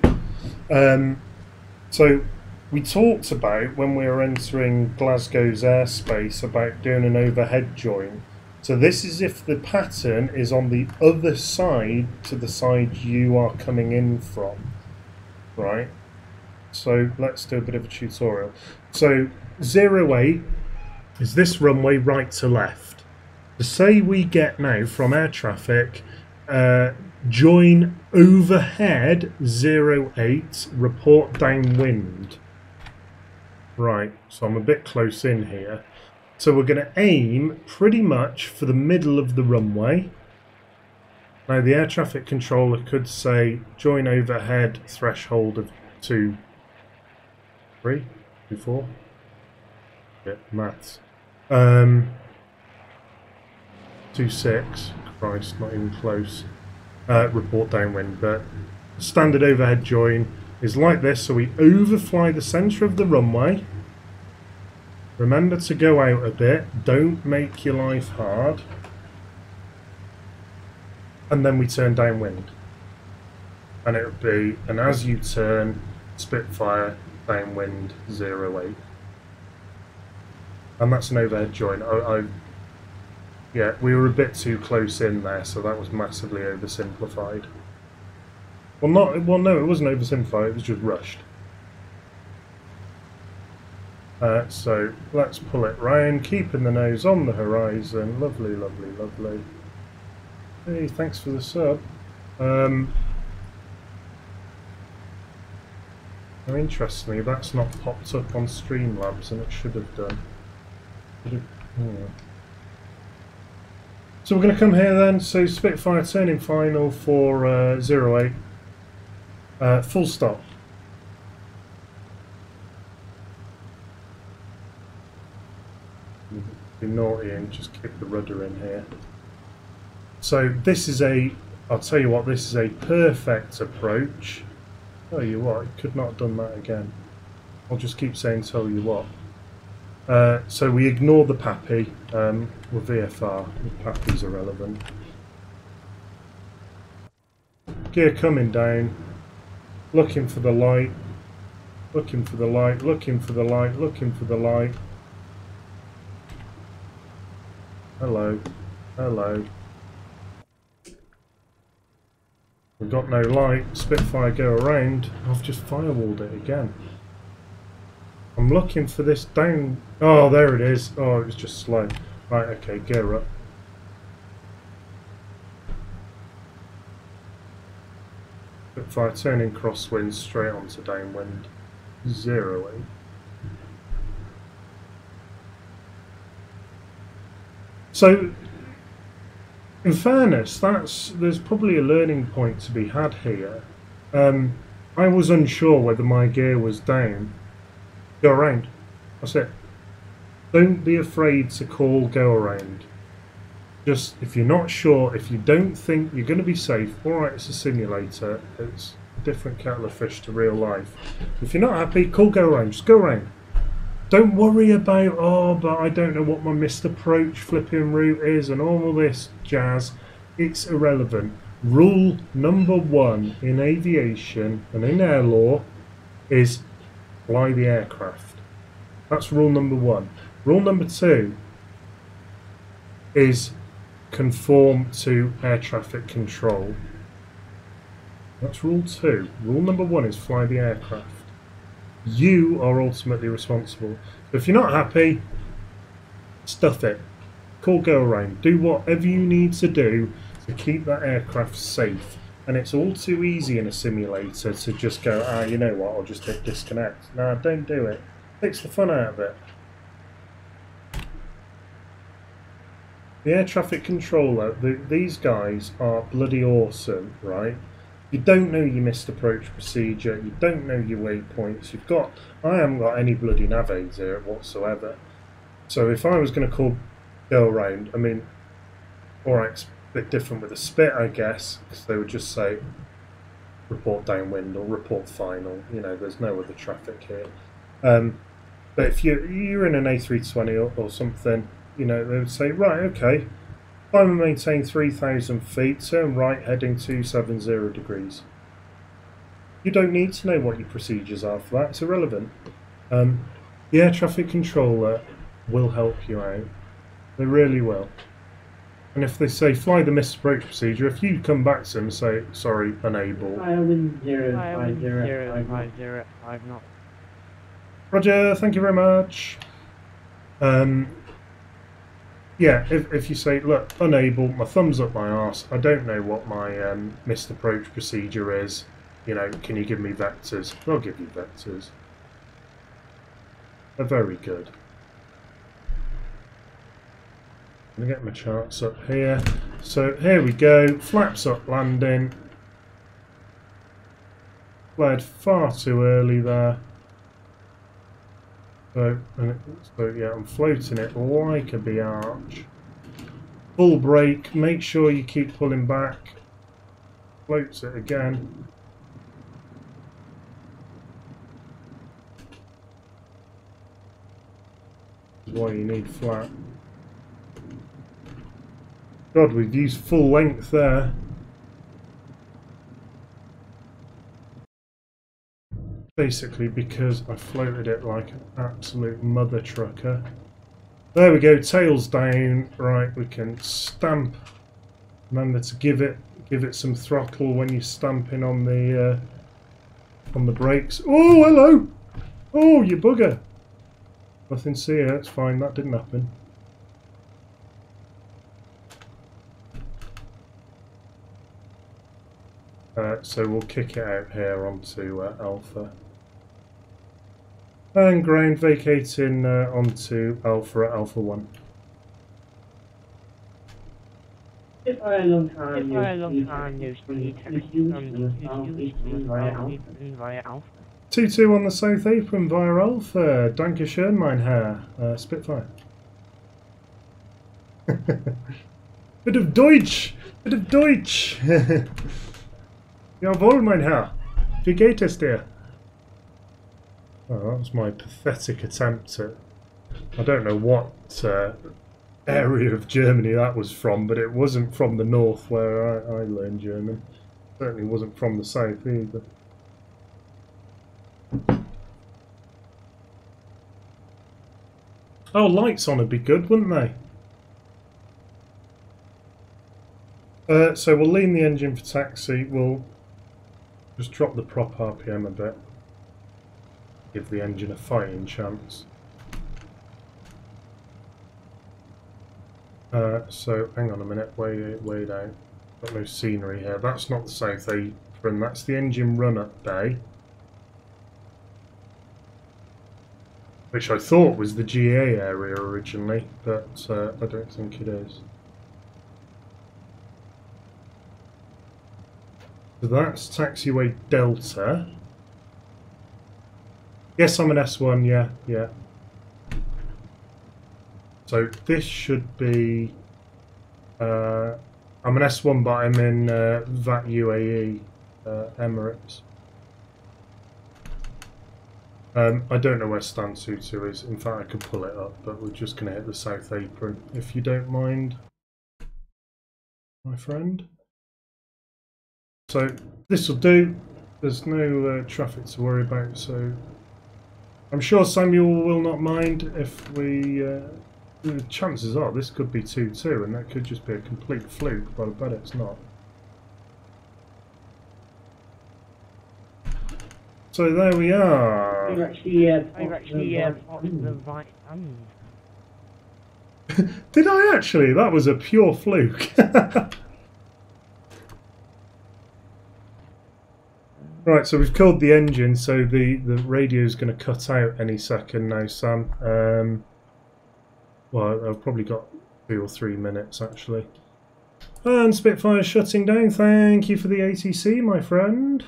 So we talked about when we were entering Glasgow's airspace about doing an overhead join. So this is if the pattern is on the other side to the side you are coming in from, right? So let's do a bit of a tutorial. So 08 is this runway right to left. So say we get now from air traffic, join overhead 08, report downwind. Right, so I'm a bit close in here. So we're going to aim pretty much for the middle of the runway. Now the air traffic controller could say join overhead threshold of 2, 3, 2, 4. Yeah, maths. 2, 6. Christ, not even close. Report downwind, but standard overhead join is like this. So we overfly the centre of the runway. Remember to go out a bit, don't make your life hard. And then we turn downwind. And it would be, and as you turn, Spitfire, downwind, 08. And that's an overhead join. Yeah, we were a bit too close in there, so that was massively oversimplified. Well, no, it wasn't oversimplified, it was just rushed. So let's pull it round, keeping the nose on the horizon. Lovely, lovely, lovely. Hey, thanks for the sub. Interestingly, that's not popped up on Streamlabs, and it should have done. Yeah. So we're going to come here then. So Spitfire turning final for 08. Full stop. Be naughty and just kick the rudder in here. So this is I'll tell you what, this is a perfect approach. Tell you what, I could not have done that again. I'll just keep saying tell you what. So we ignore the PAPI with VFR. The PAPI's irrelevant. Gear coming down. Looking for the light. Looking for the light. Looking for the light. Looking for the light. Hello. Hello. We've got no light. Spitfire go around. I've just firewalled it again. I'm I'm looking for this down. Oh, there it is. Oh, it was just slow. Right, okay, gear up. If I turn in crosswind straight onto downwind, 0. So, in fairness, there's probably a learning point to be had here. I was unsure whether my gear was down. Go around. That's it. Don't be afraid to call go around. Just, if you're not sure, if you don't think you're going to be safe, alright, it's a simulator. It's a different kettle of fish to real life. If you're not happy, call go around. Just go around. Don't worry about, oh, but I don't know what my missed approach flipping route is and all this jazz. It's irrelevant. Rule number 1 in aviation and in air law is fly the aircraft. That's rule number 1. Rule number 2 is conform to air traffic control. That's rule 2. Rule number 1 is fly the aircraft. You are ultimately responsible. So if you're not happy, stuff it. Call go around. Do whatever you need to do to keep that aircraft safe. And it's all too easy in a simulator to just go, you know what, I'll just hit disconnect. No, don't do it. Takes the fun out of it. The air traffic controller, these guys are bloody awesome, right? You don't know your missed approach procedure, you don't know your waypoints, I haven't got any bloody nav aids here whatsoever. So if I was going to call go around, I mean, alright, it's a bit different with a spit, I guess, because they would just say report downwind or report final, you know, there's no other traffic here. But if you're in an A320 or something, you know, they would say, right, okay, climb and maintain 3,000 feet, turn right heading 270 degrees. You don't need to know what your procedures are for that, it's irrelevant. The air traffic controller will help you out. They really will. And if they say fly the missed approach procedure, if you come back to them and say, sorry, unable. Island 050 knots. Roger, thank you very much. Yeah, if you say, look, unable, my thumb's up my arse, I don't know what my missed approach procedure is, you know, can you give me vectors? I'll give you vectors. They're very good. I'm going to get my charts up here. So here we go, flaps up landing. Flared far too early there. So yeah, I'm floating it like a biatch. Full brake, make sure you keep pulling back. Floats it again. This is why you need flat. God, we've used full length there. Basically because I floated it like an absolute mother trucker. There we go, tails down. Right, we can stamp. Remember to give it some throttle when you're stamping on the brakes. Oh, hello! Oh, you bugger! Nothing to see here, it's fine, that didn't happen. So we'll kick it out here onto Alpha. And ground vacating onto Alpha at Alpha 1. If I look on your speed via Alpha. 2-2 on the South Apron via Alpha. Dankeschön, mein Herr. Spitfire. Bit of Deutsch! Bit of Deutsch! Jawohl, mein Herr. Wie geht es dir? Oh, that was my pathetic attempt at... I don't know what area of Germany that was from, but it wasn't from the north where I learned German. Certainly wasn't from the south either. Oh, lights on would be good, wouldn't they? So we'll lean the engine for taxi. We'll just drop the prop RPM a bit. give the engine a fighting chance. So hang on a minute, way down. Got no scenery here. That's not the south apron, that's the engine run-up bay. Which I thought was the GA area originally, but I don't think it is. So that's taxiway Delta. Yes, I'm an S1, yeah. So this should be... I'm an S1, but I'm in VAT UAE, Emirates. I don't know where Stan Sutu is. In fact, I could pull it up, but we're just going to hit the south apron, if you don't mind, my friend. So this will do. There's no traffic to worry about, so I'm sure Samuel will not mind if we... the chances are this could be 2-2, and that could just be a complete fluke, but I bet it's not. So there we are. I've actually popped the right hand. Did I actually? That was a pure fluke. Right, so we've killed the engine, so the radio's going to cut out any second now, Sam. Well, I've probably got 2 or 3 minutes, actually. And Spitfire's shutting down. Thank you for the ATC, my friend.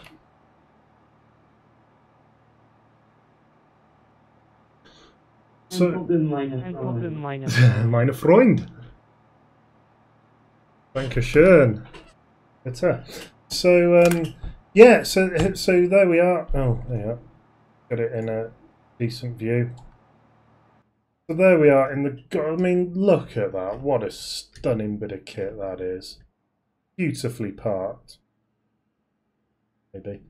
So, meine Freund. Dankeschön. Bitte. So, yeah, so there we are. Oh, there you are. Got it in a decent view. So there we are in the... I mean, look at that. What a stunning bit of kit that is. Beautifully parked. Maybe.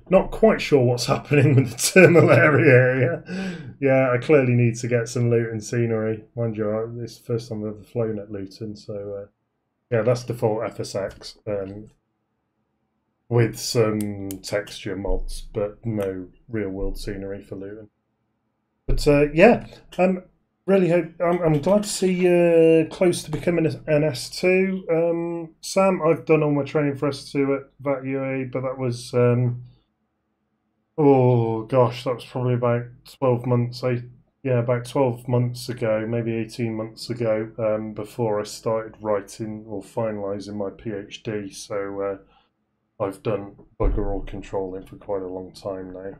Not quite sure what's happening with the terminal area. Yeah, I clearly need to get some Luton scenery. Mind you, this is the first time I've ever flown at Luton, so yeah, that's default FSX with some texture mods, but no real world scenery for Luton. But yeah, really hope I'm glad to see you close to becoming an S2. Sam, I've done all my training for S2 at VAT UAE, but that was oh gosh, that was probably about 12 months. About 12 months ago, maybe 18 months ago, before I started writing or finalising my PhD. So I've done bugger all controlling for quite a long time now.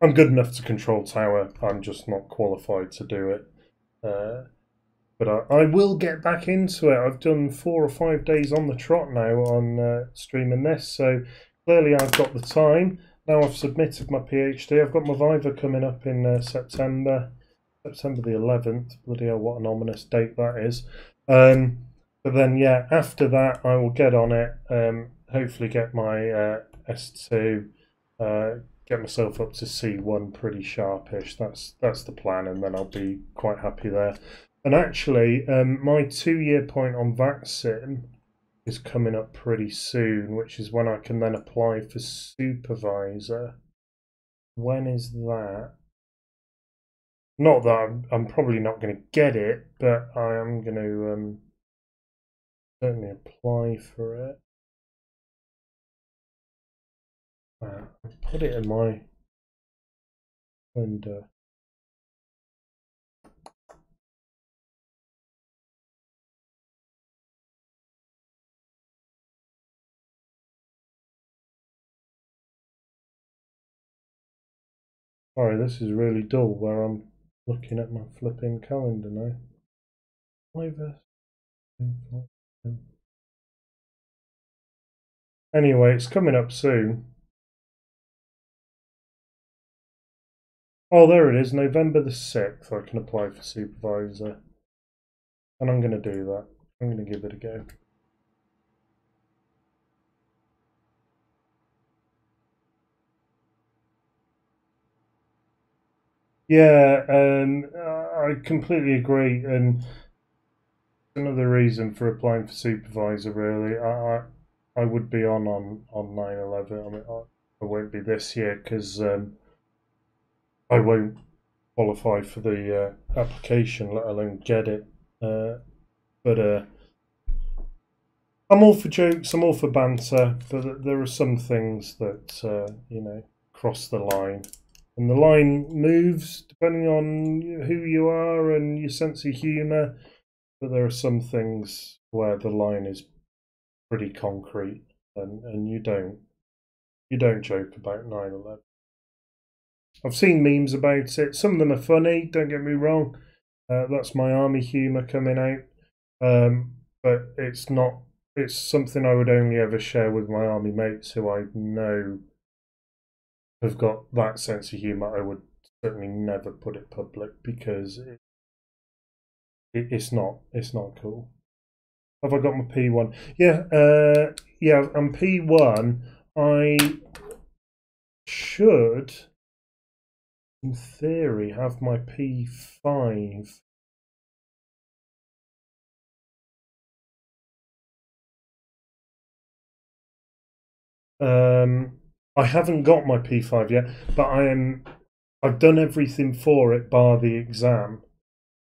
I'm good enough to control tower, I'm just not qualified to do it. But I will get back into it. I've done 4 or 5 days on the trot now on streaming this, so clearly I've got the time. Now I've submitted my PhD. I've got my Viva coming up in September the 11th. Bloody hell, what an ominous date that is. But then, yeah, after that I will get on it, hopefully get my S2, get myself up to C1 pretty sharpish. That's the plan, and then I'll be quite happy there. And actually, my 2-year point on VATSIM is coming up pretty soon, which is when I can then apply for supervisor. When is that? Not that I'm probably not going to get it, but I am going to certainly apply for it. I'll put it in my window. Sorry, this is really dull where I'm looking at my flipping calendar now. Anyway, it's coming up soon. Oh, there it is, November the 6th. I can apply for supervisor. And I'm going to do that. I'm going to give it a go. Yeah, I completely agree, and another reason for applying for supervisor. Really, I would be on 9/11. I mean, won't be this year because I won't qualify for the application, let alone get it. But I'm all for jokes, I'm all for banter, but there are some things that, you know, cross the line. And the line moves depending on who you are and your sense of humour, but there are some things where the line is pretty concrete, and you don't joke about 9/11. I've seen memes about it. Some of them are funny, don't get me wrong. That's my army humour coming out. But it's not. It's something I would only ever share with my army mates who I know have got that sense of humour. I would certainly never put it public because it's not cool. Have I got my P1? Yeah, yeah, I'm P1. I should, in theory, have my P5. I haven't got my P5 yet, but I've done everything for it bar the exam.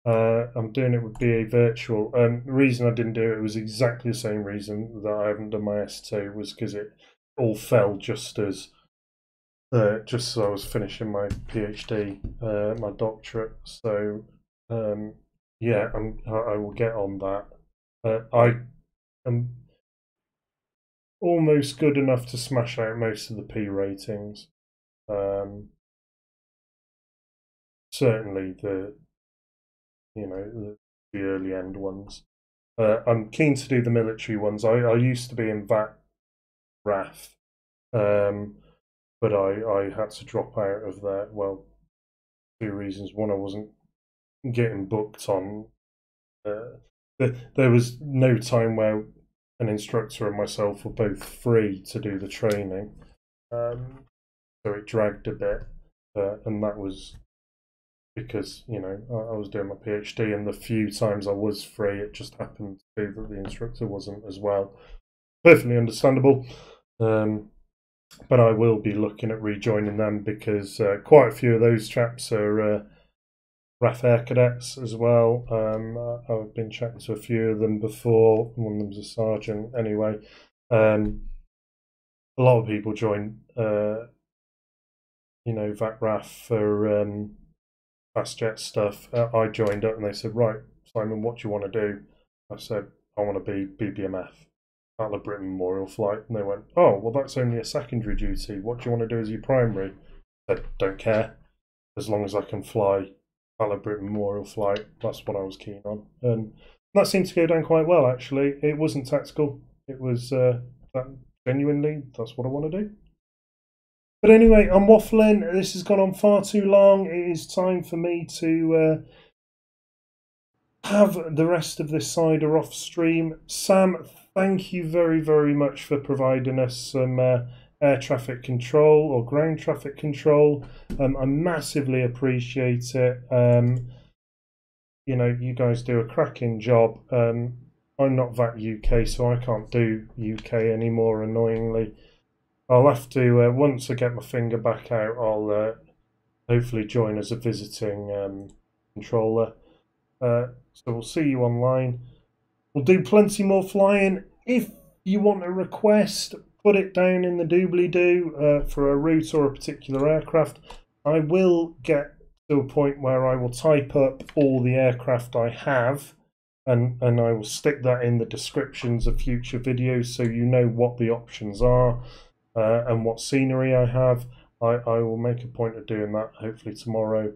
I'm doing it with BA Virtual. The reason I didn't do it was exactly the same reason that I haven't done my S2, was because it all fell just as I was finishing my PhD, my doctorate. So yeah, I will get on that. I am almost good enough to smash out most of the P ratings. Certainly the early end ones. I'm keen to do the military ones. I used to be in RAF, but I had to drop out of that. Well, 2 reasons. One, I wasn't getting booked on. There was no time where an instructor and myself were both free to do the training, so it dragged a bit, and that was because I was doing my PhD, and the few times I was free, it just happened to be that the instructor wasn't as well. Perfectly understandable, but I will be looking at rejoining them because quite a few of those chaps are RAF Air Cadets as well. I've been chatting to a few of them before. One of them's a sergeant anyway. A lot of people join VAC RAF for fast jet stuff. I joined up and they said, right, Simon, what do you want to do? I said, I want to be BBMF, Battle of Britain Memorial Flight. And they went, oh, well, that's only a secondary duty. What do you want to do as your primary? I said, don't care, as long as I can fly Battle of Britain Memorial Flight. That's what I was keen on. And that seemed to go down quite well, actually. It wasn't tactical. It was genuinely, that's what I want to do. But anyway, I'm waffling. This has gone on far too long. It is time for me to have the rest of this cider off stream. Sam, thank you very, very much for providing us some air traffic control or ground traffic control. I massively appreciate it. You guys do a cracking job. I'm not VAC UK, so I can't do UK anymore, annoyingly. I'll have to, once I get my finger back out, I'll hopefully join as a visiting controller. So we'll see you online. We'll do plenty more flying. If you want a request, put it down in the doobly-doo for a route or a particular aircraft. I will get to a point where I will type up all the aircraft I have, and I will stick that in the descriptions of future videos so you know what the options are. And what scenery I have. I will make a point of doing that hopefully tomorrow,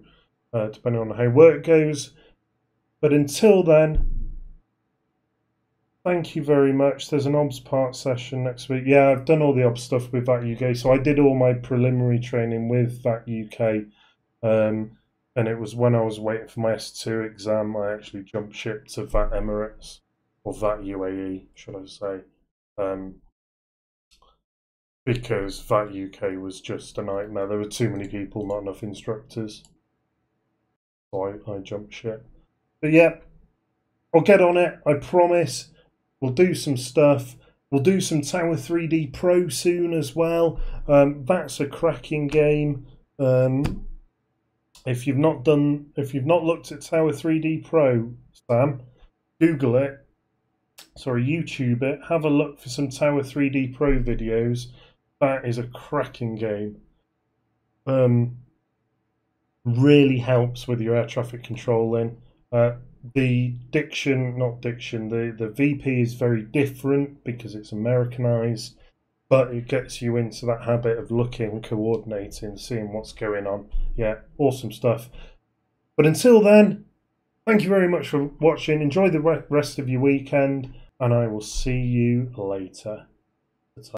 depending on how work goes. But until then, thank you very much. There's an OBS part session next week. Yeah, I've done all the OBS stuff with VAC UK, so I did all my preliminary training with VAC UK, and it was when I was waiting for my S2 exam, I actually jumped ship to VAC Emirates, or VAC UAE, should I say. Because VAC UK was just a nightmare. There were too many people, not enough instructors. So I jumped ship. But yeah, I'll get on it, I promise. We'll do some stuff. We'll do some Tower 3D Pro soon as well. That's a cracking game. If you've not looked at Tower 3D Pro, Sam, Google it. Sorry, YouTube it. Have a look for some Tower 3D Pro videos. That is a cracking game. Really helps with your air traffic controlling. The the VP is very different because it's Americanized, but it gets you into that habit of looking, coordinating, seeing what's going on. Yeah, awesome stuff. But until then, thank you very much for watching. Enjoy the rest of your weekend, and I will see you later.